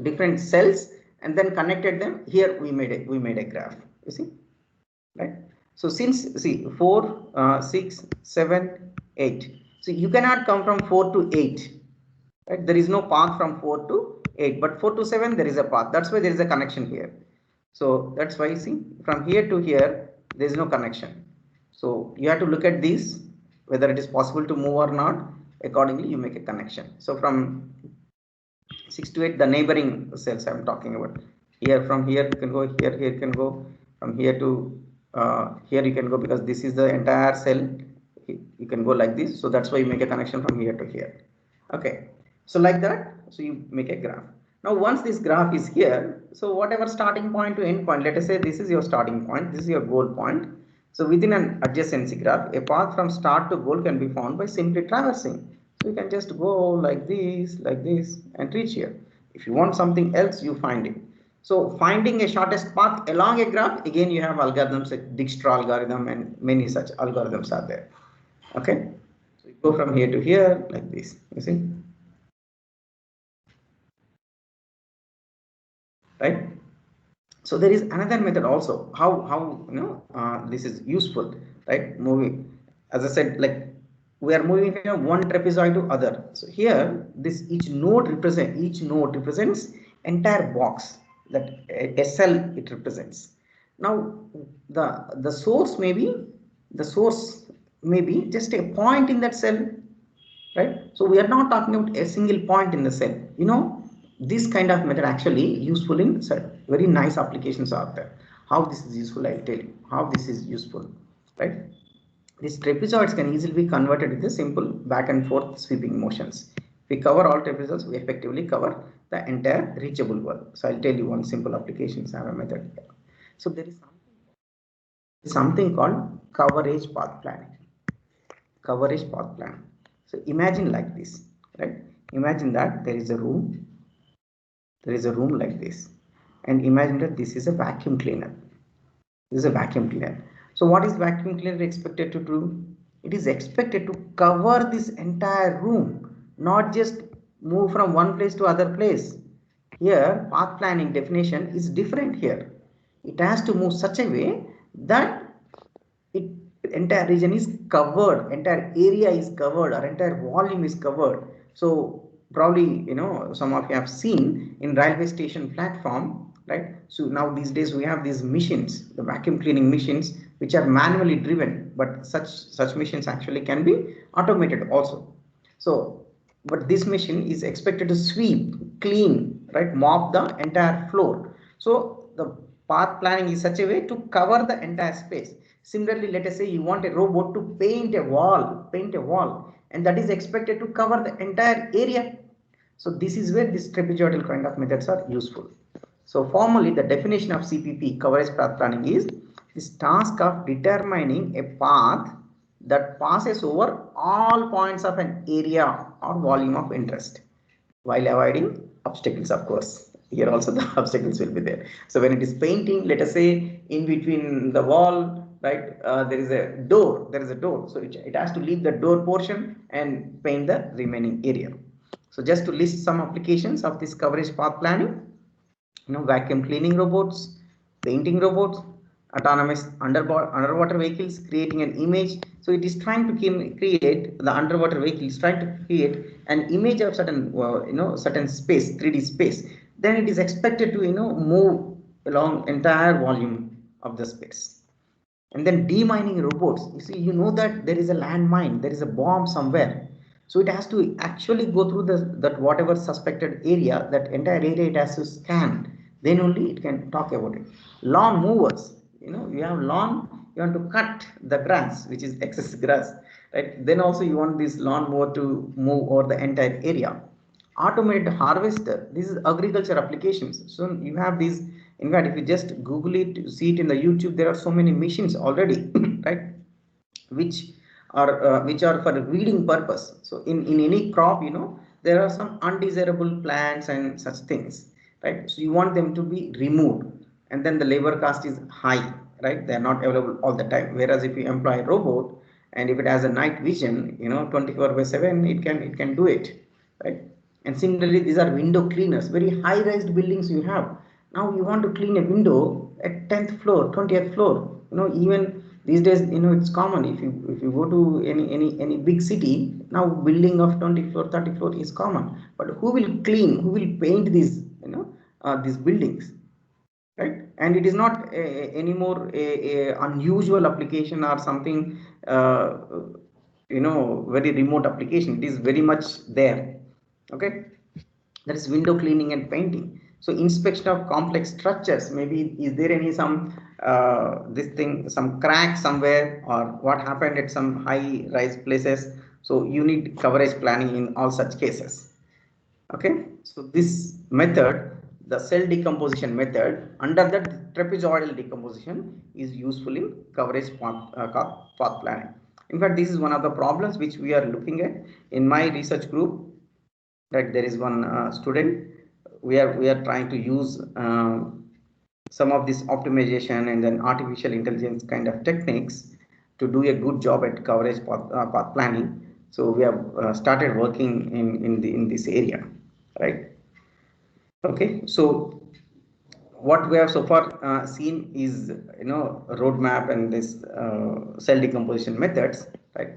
different cells and then connected them. Here we made a graph. You see, right? So since 4, 6, 7, 8. So you cannot come from 4 to 8. Right? There is no path from 4 to 8, but 4 to 7 there is a path. That's why there is a connection here. So that's why you see from here to here there is no connection. So you have to look at these whether it is possible to move or not. Accordingly you make a connection. So from 6 to 8 the neighboring cells I'm talking about. Here, from here you can go here, here you can go, from here to here you can go, because this is the entire cell. You can go like this, so that's why you make a connection from here to here. Okay, so like that, so you make a graph. Now once this graph is here, so whatever starting point to end point, let us say this is your starting point, this is your goal point. So within an adjacency graph, a path from start to goal can be found by simply traversing. So you can just go like this and reach here. If you want something else, you find it. So finding a shortest path along a graph, again you have algorithms like Dijkstra algorithm and many such algorithms are there. Okay, so you go from here to here like this, you see, right? So there is another method also, how this is useful, right? Moving, as I said, like we are moving from one trapezoid to other. So here, this each node represents entire box, that a cell it represents. Now the source may be just a point in that cell, right? So we are not talking about a single point in the cell. This kind of method actually useful in very nice applications out there. How this is useful, I'll tell you how this is useful, right? These trapezoids can easily be converted into simple back and forth sweeping motions. If we cover all trapezoids, we effectively cover the entire reachable world. So I'll tell you one simple application. I have a method here. So there is something called coverage path planning. Coverage path plan. So imagine like this, right? Imagine that there is a room like this, and imagine that this is a vacuum cleaner. This is a vacuum cleaner. So what is vacuum cleaner expected to do? It is expected to cover this entire room, not just move from one place to other place. Here path planning definition is different here. It has to move such a way that it entire region is covered, entire area is covered, or entire volume is covered. So probably some of you have seen in railway station platform, right? So now these days we have these machines, the vacuum cleaning machines, which are manually driven, but such machines actually can be automated also. So but this machine is expected to sweep, clean, right, mop the entire floor. So the path planning is such a way to cover the entire space. Similarly, let us say you want a robot to paint a wall, and that is expected to cover the entire area. So this is where these trapezoidal kind of methods are useful. So formally, the definition of CPP, coverage path planning, is this task of determining a path that passes over all points of an area or volume of interest, while avoiding obstacles, of course. Here also the obstacles will be there. So when it is painting, let us say in between the wall, right, there is a door. So it has to leave the door portion and paint the remaining area. So just to list some applications of this coverage path planning, vacuum cleaning robots, painting robots, autonomous underwater vehicles creating an image. So it is trying to create, the underwater vehicle is trying to create an image of certain certain space, 3D space. Then it is expected to move along entire volume of the space. And then demining robots, you see, that there is a landmine, there is a bomb somewhere. So it has to actually go through that whatever suspected area, that entire area it has to scan. Then only it can talk about it. Lawn movers, you have lawn, you want to cut the grass, which is excess grass, right? Then also you want this lawn mower to move over the entire area. Automated harvester, this is agriculture applications. So you have these, in fact, if you just Google it, see it in the YouTube, there are so many machines already, right? Which are for weeding purpose. So in any crop, there are some undesirable plants and such things, right? So you want them to be removed, and then the labor cost is high, right? They are not available all the time. Whereas if you employ a robot, and if it has a night vision, 24/7, it can do it, right? And similarly, these are window cleaners, very high-rise buildings you have. Now you want to clean a window at 10th floor, 20th floor, even these days, it's common. If you go to any big city, now building of 20 floor, 30 floor is common. But who will clean, who will paint these buildings, right? And it is not anymore a unusual application or something very remote application. It is very much there. Okay, That is window cleaning and painting. So inspection of complex structures, maybe is there any some some crack somewhere, or what happened at some high rise places. So you need coverage planning in all such cases. Okay, so this method, the cell decomposition method under the trapezoidal decomposition, is useful in coverage path planning. In fact, this is one of the problems which we are looking at in my research group. That there is one student, we are trying to use some of this optimization and then artificial intelligence kind of techniques to do a good job at coverage path planning. So we have started working in this area, right? Okay, so what we have so far seen is roadmap and this cell decomposition methods, right?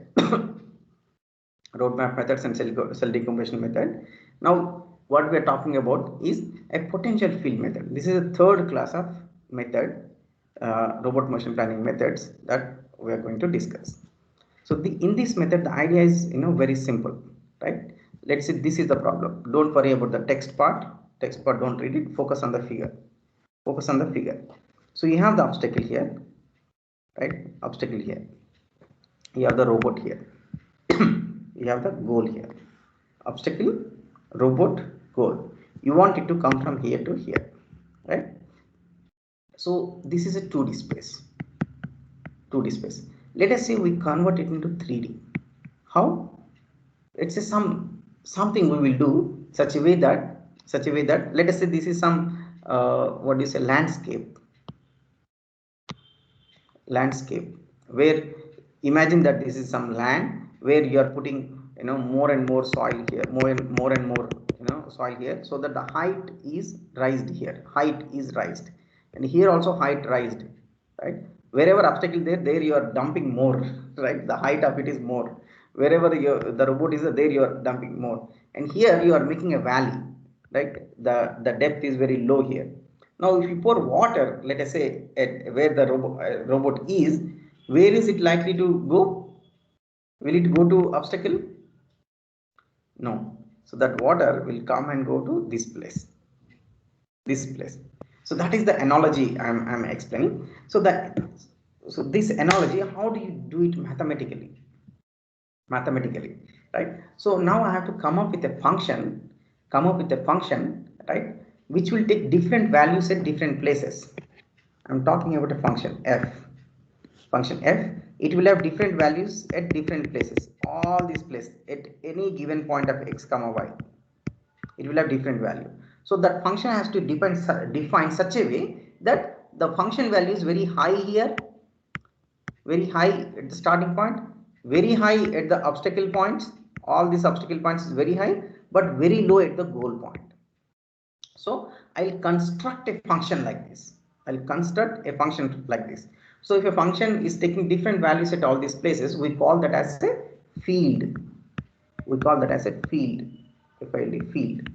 Roadmap methods and cell decomposition method. Now what we are talking about is a potential field method. This is a third class of method, robot motion planning methods, that we are going to discuss. So in this method, the idea is very simple, right? Let's say this is the problem. Don't worry about the text part. Text part, don't read it. Focus on the figure. Focus on the figure. So you have the obstacle here, right? Obstacle here. You have the robot here. You have the goal here. Obstacle, robot, goal. You want it to come from here to here, right? So this is a 2D space. 2D space. Let us say we convert it into 3D. How? It's a something we will do such a way that let us say this is some what do you say, landscape, where imagine that this is some land where you are putting more and more soil here, more and more soil here, so that the height is raised here, and here also height raised, right? Wherever obstacle there you are dumping more, right? The height of it is more. Wherever the robot is there, you are dumping more, and here you are making a valley, right? The depth is very low here. Now if you pour water, let us say at where the robot is, where is it likely to go? Will it go to obstacle? No. So that water will come and go to this place. So that is the analogy I'm explaining. So this analogy, how do you do it mathematically, right? So now I have to come up with a function, right, which will take different values at different places. I'm talking about a function f. It will have different values at different places, all these places at any given point of x comma y. It will have different value. So that function has to define such a way that the function value is very high here, very high at the starting point, very high at the obstacle points. All these obstacle points is very high, but very low at the goal point. So I'll construct a function like this. So if a function is taking different values at all these places, we call that as a field. Field,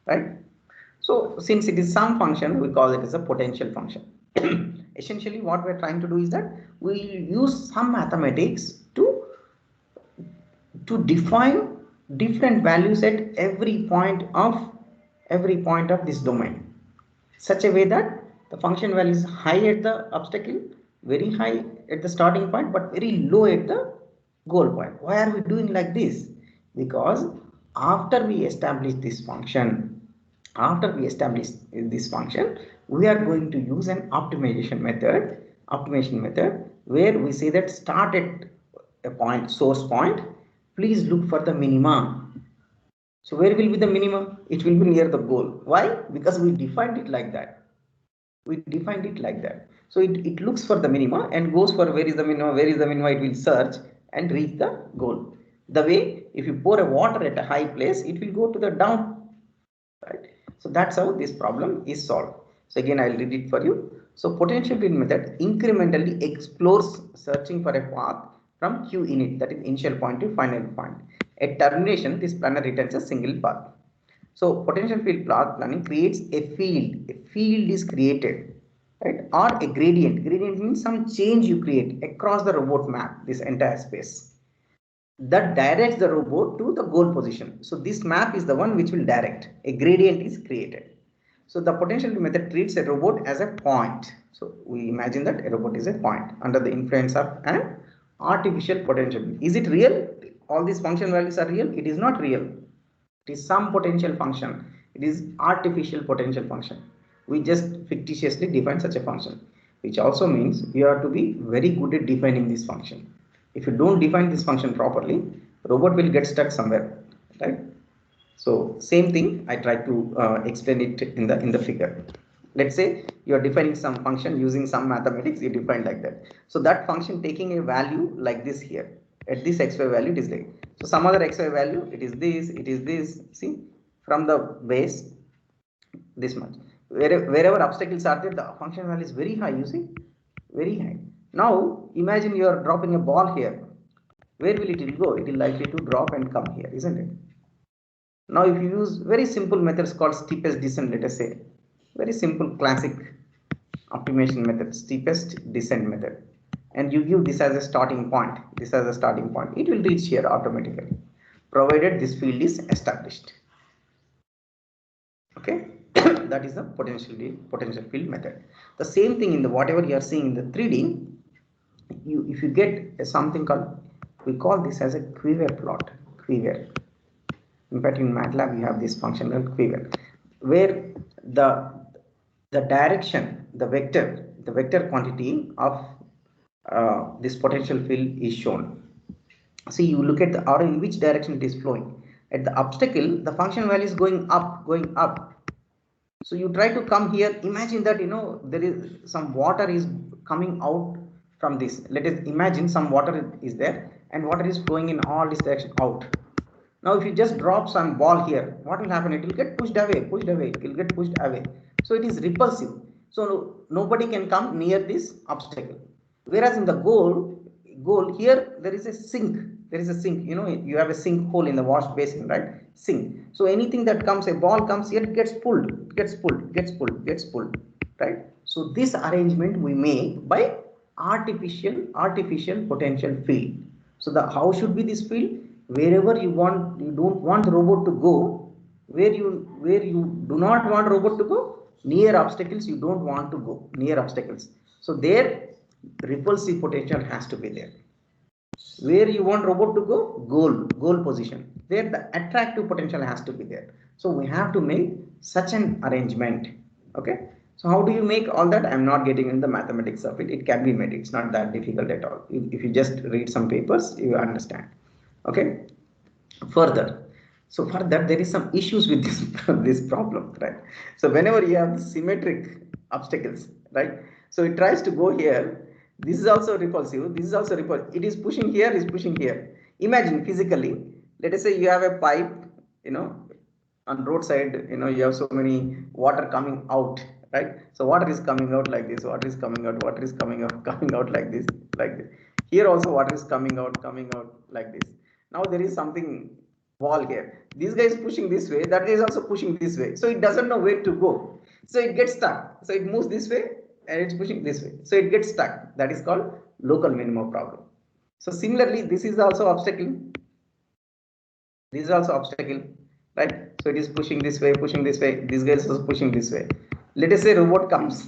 right? So since it is some function, we call it as a potential function. Essentially what we're trying to do is that we use some mathematics to define different values at every point of this domain, such a way that the function value is high at the obstacle, very high at the starting point, but very low at the goal point. Why are we doing like this? Because after we establish this function, we are going to use an optimization method, where we say that start at a point, source point, please look for the minima. So where will be the minimum? It will be near the goal. Why? Because we defined it like that. So it looks for the minima and goes for where is the minima, it will search and reach the goal. The way if you pour a water at a high place, it will go to the down, right? So that's how this problem is solved. So again, I'll read it for you. So potential field method incrementally explores searching for a path from Q init, that is initial point to final point. At termination, this planner returns a single path. So potential field path planning creates a field. A field is created, right? Or a gradient. Gradient means some change you create across the robot map, this entire space. that directs the robot to the goal position. So this map is the one which will direct. A gradient is created. So the potential field method treats a robot as a point. So we imagine that a robot is a point under the influence of an artificial potential field. Is it real? All these function values are real? It is not real. It is some potential function. It is artificial potential function. We just fictitiously define such a function, which also means you have to be very good at defining this function. If you don't define this function properly, robot will get stuck somewhere, right? So same thing, I try to explain it in the figure. Let's say you are defining some function using some mathematics, you define like that. So that function taking a value like this here, at this xy value it is like. So some other xy value, it is this, see, from the base, this much. Wherever obstacles are there, the function value is very high, you see, very high. Now imagine you are dropping a ball here. Where will it go? It will likely to drop and come here, isn't it? Now if you use very simple methods called steepest descent, let us say, very simple classic optimization method, steepest descent method, and you give this as a starting point, it will reach here automatically, provided this field is established. Okay, that is the potential field method. The same thing in the whatever you are seeing in the 3D, if you get something called, we call this as a quiver plot, quiver. In fact, in MATLAB, you have this function called quiver, where the direction, the vector quantity of this potential field is shown. See, you look at the or in which direction it is flowing. At the obstacle, the function value is going up, So you try to come here. Imagine that there is some water is coming out from this. Let us imagine some water is there, and water is flowing in all this direction out. Now if you just drop some ball here, what will happen? It will get pushed away, it will get pushed away. So it is repulsive. So nobody can come near this obstacle. Whereas in the goal here, there is a sink. You have a sink hole in the wash basin, right? Sink. So anything that comes, a ball comes here, gets pulled, right? So this arrangement we make by artificial potential field. So how should be this field? Wherever you don't want the robot to go, where you do not want robot to go, near obstacles you don't want to go, near obstacles. So there repulsive potential has to be there. Where you want robot to go, goal position, there the attractive potential has to be there. So we have to make such an arrangement. Okay, so how do you make all that? I'm not getting into the mathematics of it. It can be made. It's not that difficult at all. If you just read some papers, you understand. Okay, further, there is some issues with this this problem, right? So whenever you have symmetric obstacles, right, so it tries to go here. This is also repulsive, this is also repulsive. It is pushing here, is pushing here. Imagine physically, let us say you have a pipe, on roadside, you have so many water coming out, right? So water is coming out like this, water is coming out, coming out like this, here also water is coming out like this. Now there is something wall here, this guy is pushing this way, that guy is also pushing this way, so it doesn't know where to go, so it gets stuck. So it moves this way and it's pushing this way, so it gets stuck. That is called local minimum problem. So similarly, this is also obstacle, right? So it is pushing this way, this guy is also pushing this way. Let us say robot comes,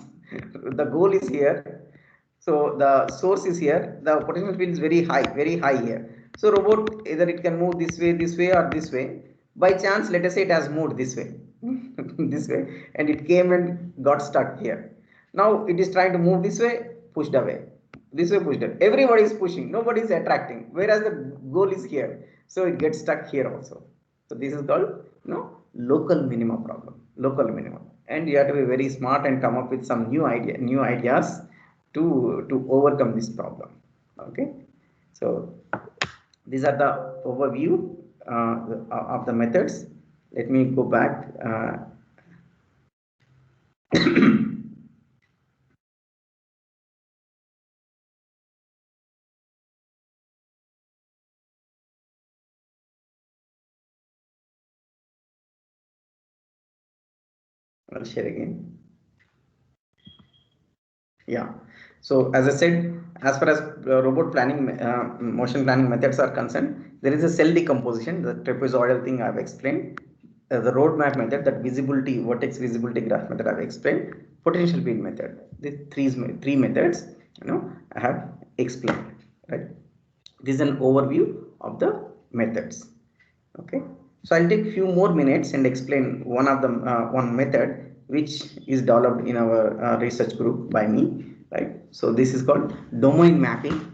the goal is here, so the source is here, the potential field is very high here. So robot, either it can move this way or this way. By chance, let us say it has moved this way this way, and it came and got stuck here. Now it is trying to move this way, pushed away, this way, pushed away. Everybody is pushing, nobody is attracting, whereas the goal is here, so it gets stuck here also. So this is called local minimum problem, and you have to be very smart and come up with some new ideas to overcome this problem. Okay, so these are the overview of the methods. Let me go back. I'll share again. Yeah. So as I said, as far as robot planning, motion planning methods are concerned, there is a cell decomposition, the trapezoidal thing I've explained, the roadmap method, that visibility, vertex visibility graph method I've explained, potential field method. The three methods, I have explained, right? This is an overview of the methods. Okay, so I'll take few more minutes and explain one of the one method which is developed in our research group by me, right? So this is called domain mapping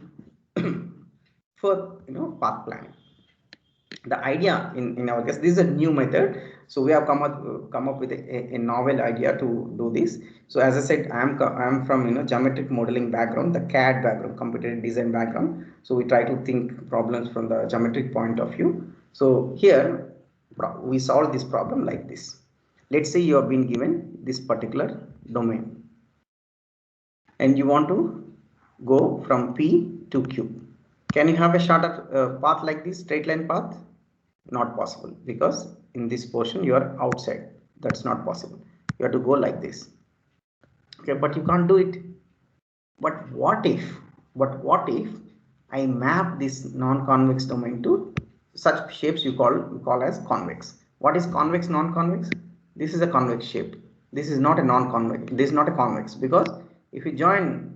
for path planning. The idea in our case, this is a new method, so we have come up with a novel idea to do this. So as I said, I am from geometric modeling background, the CAD background, computer design background. So we try to think problems from the geometric point of view. So here we solve this problem like this. Let's say you have been given this particular domain and you want to go from P to Q. Can you have a shorter path like this, straight line path? Not possible, because in this portion you are outside. That's not possible. You have to go like this. Okay, but you can't do it. But what if I map this non-convex domain to such shapes you call as convex? What is convex, non-convex? This is a convex shape. This is not a non-convex. This is not a convex, because if you join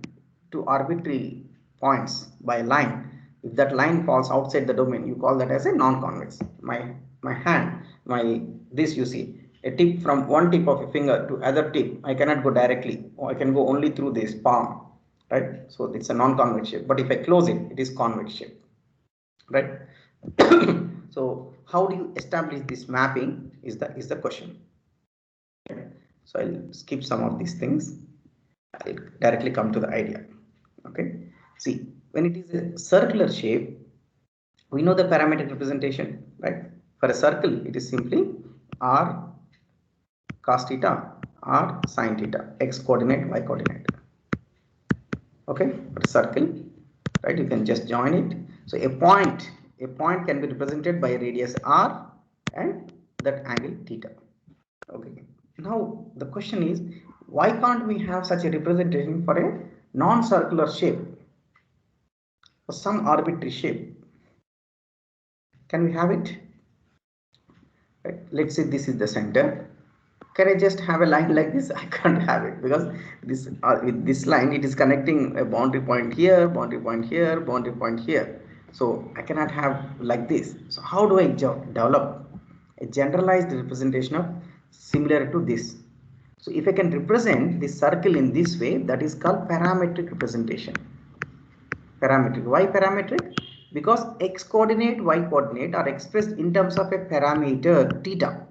two arbitrary points by a line, if that line falls outside the domain, you call that as a non-convex. My hand, this you see, a tip from one tip of a finger to other tip, I cannot go directly, or I can go only through this palm, right? So it's a non-convex shape. But if I close it, it is convex shape, right? So how do you establish this mapping is the question. Okay. So I'll skip some of these things. I'll directly come to the idea. Okay. See, when it is a circular shape, we know the parametric representation, right? For a circle, it is simply r cos theta, r sin theta, x coordinate, y coordinate. Okay, for a circle, right? You can just join it. So a point can be represented by a radius r and that angle theta. Okay. Now the question is, why can't we have such a representation for a non-circular shape, for some arbitrary shape? Can we have it? Right. Let's say this is the center. Can I just have a line like this? I can't have it, because this with this line it is connecting a boundary point here, boundary point here, boundary point here. So I cannot have like this. So how do I develop a generalized representation of similar to this? So if I can represent this circle in this way, that is called parametric representation. Parametric. Why parametric? Because x coordinate, y coordinate are expressed in terms of a parameter theta.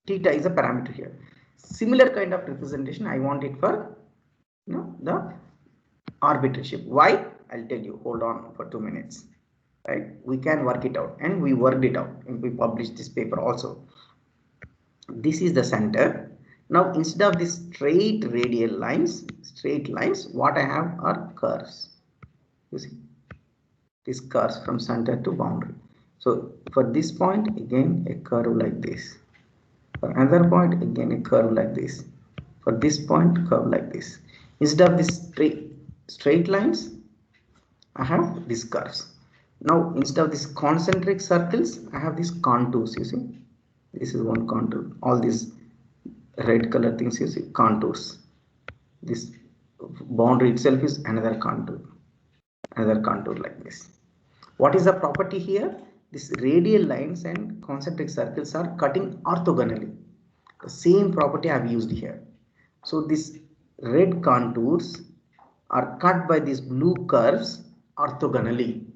Theta is a parameter here. Similar kind of representation I want it for the arbitrary shape. Why? I'll tell you. Hold on for 2 minutes. Right? We can work it out, and we worked it out, and we published this paper also. This is the center. Now instead of these straight radial lines, what I have are curves. You see, these curves from center to boundary. So for this point, again a curve like this. For another point, again a curve like this. For this point, curve like this. Instead of these straight lines, I have these curves. Now instead of these concentric circles, I have these contours. You see, this is one contour. All these red color things, you see, contours. This boundary itself is another contour like this. What is the property here? These radial lines and concentric circles are cutting orthogonally. The same property I have used here. So these red contours are cut by these blue curves orthogonally.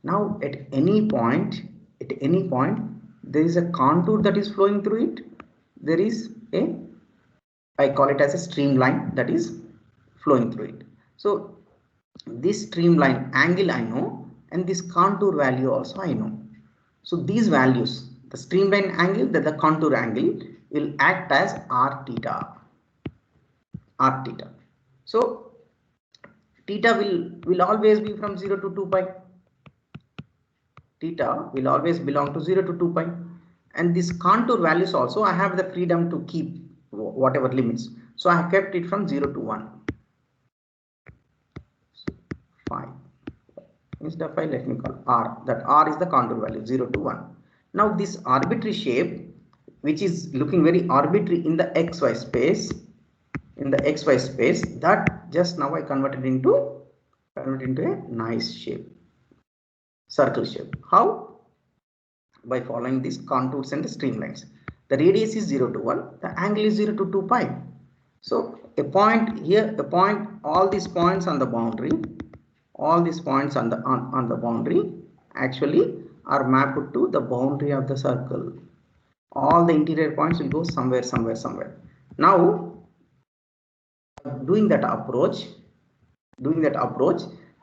Now at any point there is a contour that is flowing through it. There is I call it as a streamline that is flowing through it. So this streamline angle I know, and this contour value also I know. So these values, the streamline angle, the contour angle, will act as r theta. So theta will always be from 0 to 2 pi. Theta will always belong to 0 to 2 pi. And these contour values also, I have the freedom to keep whatever limits. So I have kept it from 0 to 1. 5. Instead of 5, let me call R. That R is the contour value 0 to 1. Now this arbitrary shape, which is looking very arbitrary in the XY space, that just now I converted into a nice shape, circle shape. How? By following these contours and the streamlines. The radius is 0 to 1, the angle is 0 to 2 pi. So a point here, a point, all these points on the boundary, on the boundary actually are mapped to the boundary of the circle. All the interior points will go somewhere. Now doing that approach,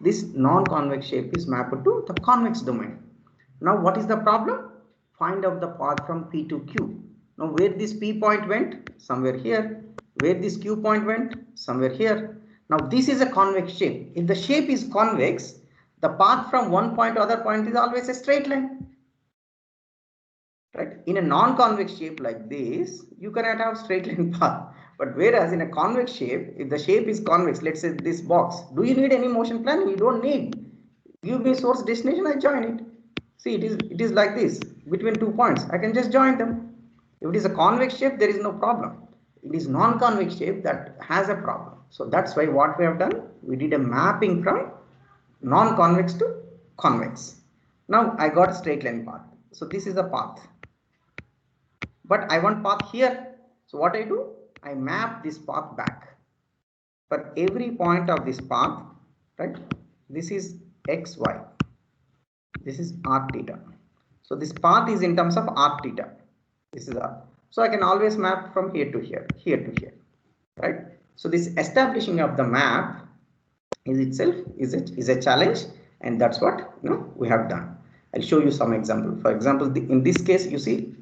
this non-convex shape is mapped to the convex domain. Now what is the problem? Find out the path from P to Q. Now where this P point went? Somewhere here. Where this Q point went? Somewhere here. Now this is a convex shape. If the shape is convex, the path from one point to other point is always a straight line. Right? In a non-convex shape like this, you cannot have straight line path. But whereas in a convex shape, if the shape is convex, let's say this box, do you need any motion plan? You don't need. Give me source destination, I join it. See, it is like this. Between 2 points, I can just join them. If it is a convex shape, there is no problem. It is non-convex shape that has a problem. So that's why what we have done, we did a mapping from non-convex to convex. Now I got a straight line path. So this is the path. But I want path here. So what I do? I map this path back. For every point of this path, right? This is XY. This is R theta. So this path is in terms of R theta. This is R. So I can always map from here to here, right? So this establishing of the map is itself is a challenge, and that's what we have done. I'll show you some example. For example, in this case, you see,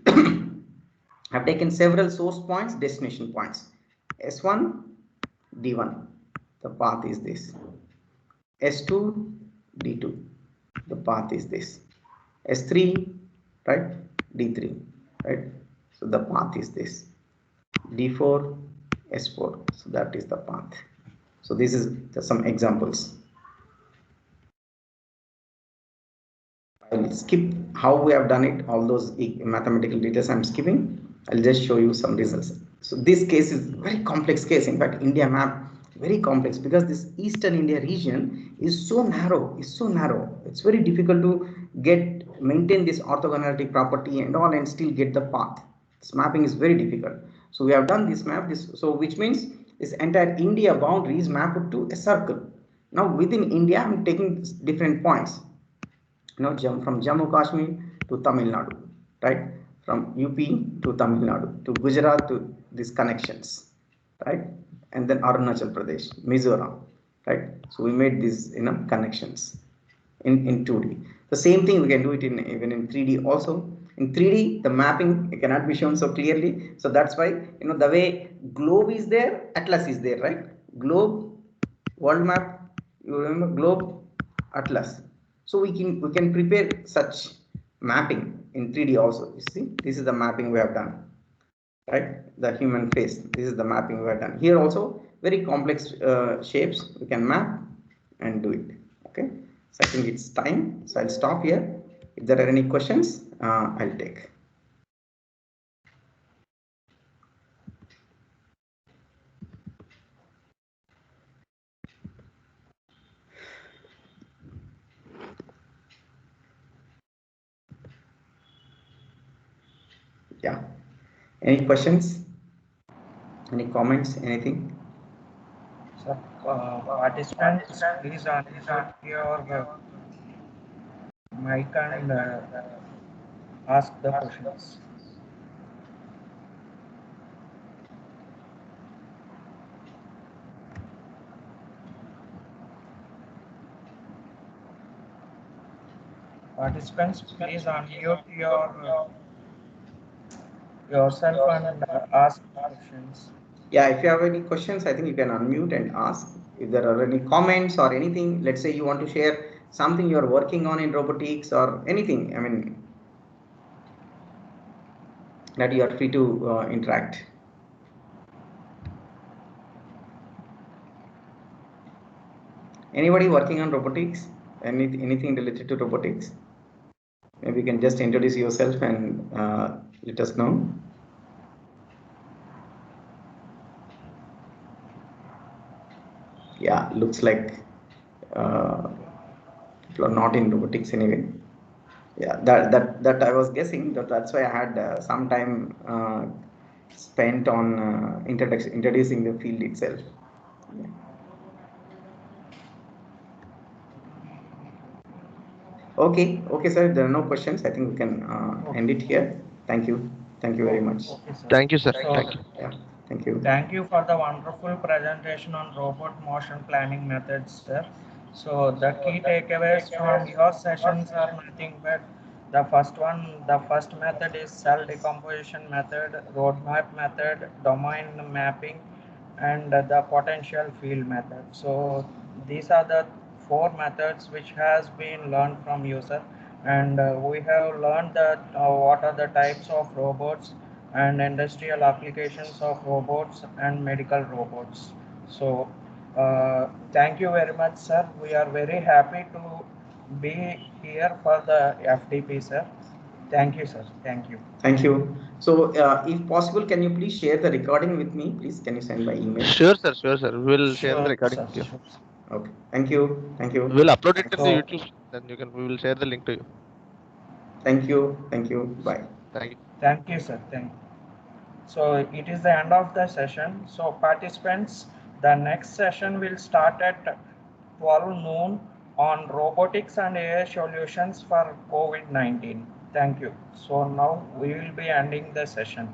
I've taken several source points, destination points. S1, D1. The path is this. S2, D2. The path is this. S3, right? D3, right? So the path is this. D4, S4. So that is the path. So this is just some examples. I will skip how we have done it. All those mathematical details I'm skipping. I'll just show you some results. So this case is very complex case. In fact, India map very complex because this Eastern India region is so narrow. It's very difficult to maintain this orthogonality property and all and still get the path. This mapping is very difficult. So we have done this map. Which means this entire India boundary is mapped to a circle. Now within India, I'm taking different points. From Jammu Kashmir to Tamil Nadu, right? From UP to Tamil Nadu to Gujarat to these connections, right? And then Arunachal Pradesh, Mizoram, right? So we made these connections in 2D. The same thing we can do it even in 3D also. In 3D, the mapping cannot be shown so clearly. So that's why the way globe is there, atlas is there, right? Globe, world map. You remember globe, atlas. So we can prepare such mapping in 3D also. You see, this is the mapping we have done, right? The human face. This is the mapping we have done. Here also very complex shapes we can map and do it. Okay. So I think it's time. So I'll stop here. If there are any questions, I'll take. Yeah. Any questions? Any comments? Anything? So, participants, please unmute your mic and ask the questions. Participants, please unmute yourself and ask questions. Yeah, if you have any questions, I think you can unmute and ask. If there are any comments or anything, let's say you want to share something you are working on in robotics or anything, I mean, that you are free to interact. Anybody working on robotics? Anything related to robotics? Maybe you can just introduce yourself and let us know. Yeah, looks like people are not in robotics anyway. Yeah, that I was guessing. That's why I had some time spent on introducing the field itself. Yeah. Okay, sir. There are no questions. I think we can end it here. Thank you very much. Okay, sir. Thank you, sir. So, Thank you. Yeah, thank you. thank you for the wonderful presentation on robot motion planning methods, sir. So the key takeaways from your sessions are nothing but the first method is cell decomposition method, roadmap method, domain mapping, and the potential field method. So these are the four methods which has been learned from you, sir. And we have learned that what are the types of robots and industrial applications of robots and medical robots. So thank you very much, sir. We are very happy to be here for the FDP, sir. Thank you, sir. Thank you. Thank you. So, if possible, can you please share the recording with me? Please, can you send by email? Sure, sir. Sure, sir. We'll share the Sure, recording sir. with you. Sure. Okay. Thank you. Thank you. We'll upload it in the So, YouTube. Then we will share the link to you. Thank you. Thank you. Bye. Thank you. thank you, sir. Thank you. So it is the end of the session. So participants, the next session will start at 12 noon on robotics and AI solutions for COVID-19. Thank you. So now we will be ending the session.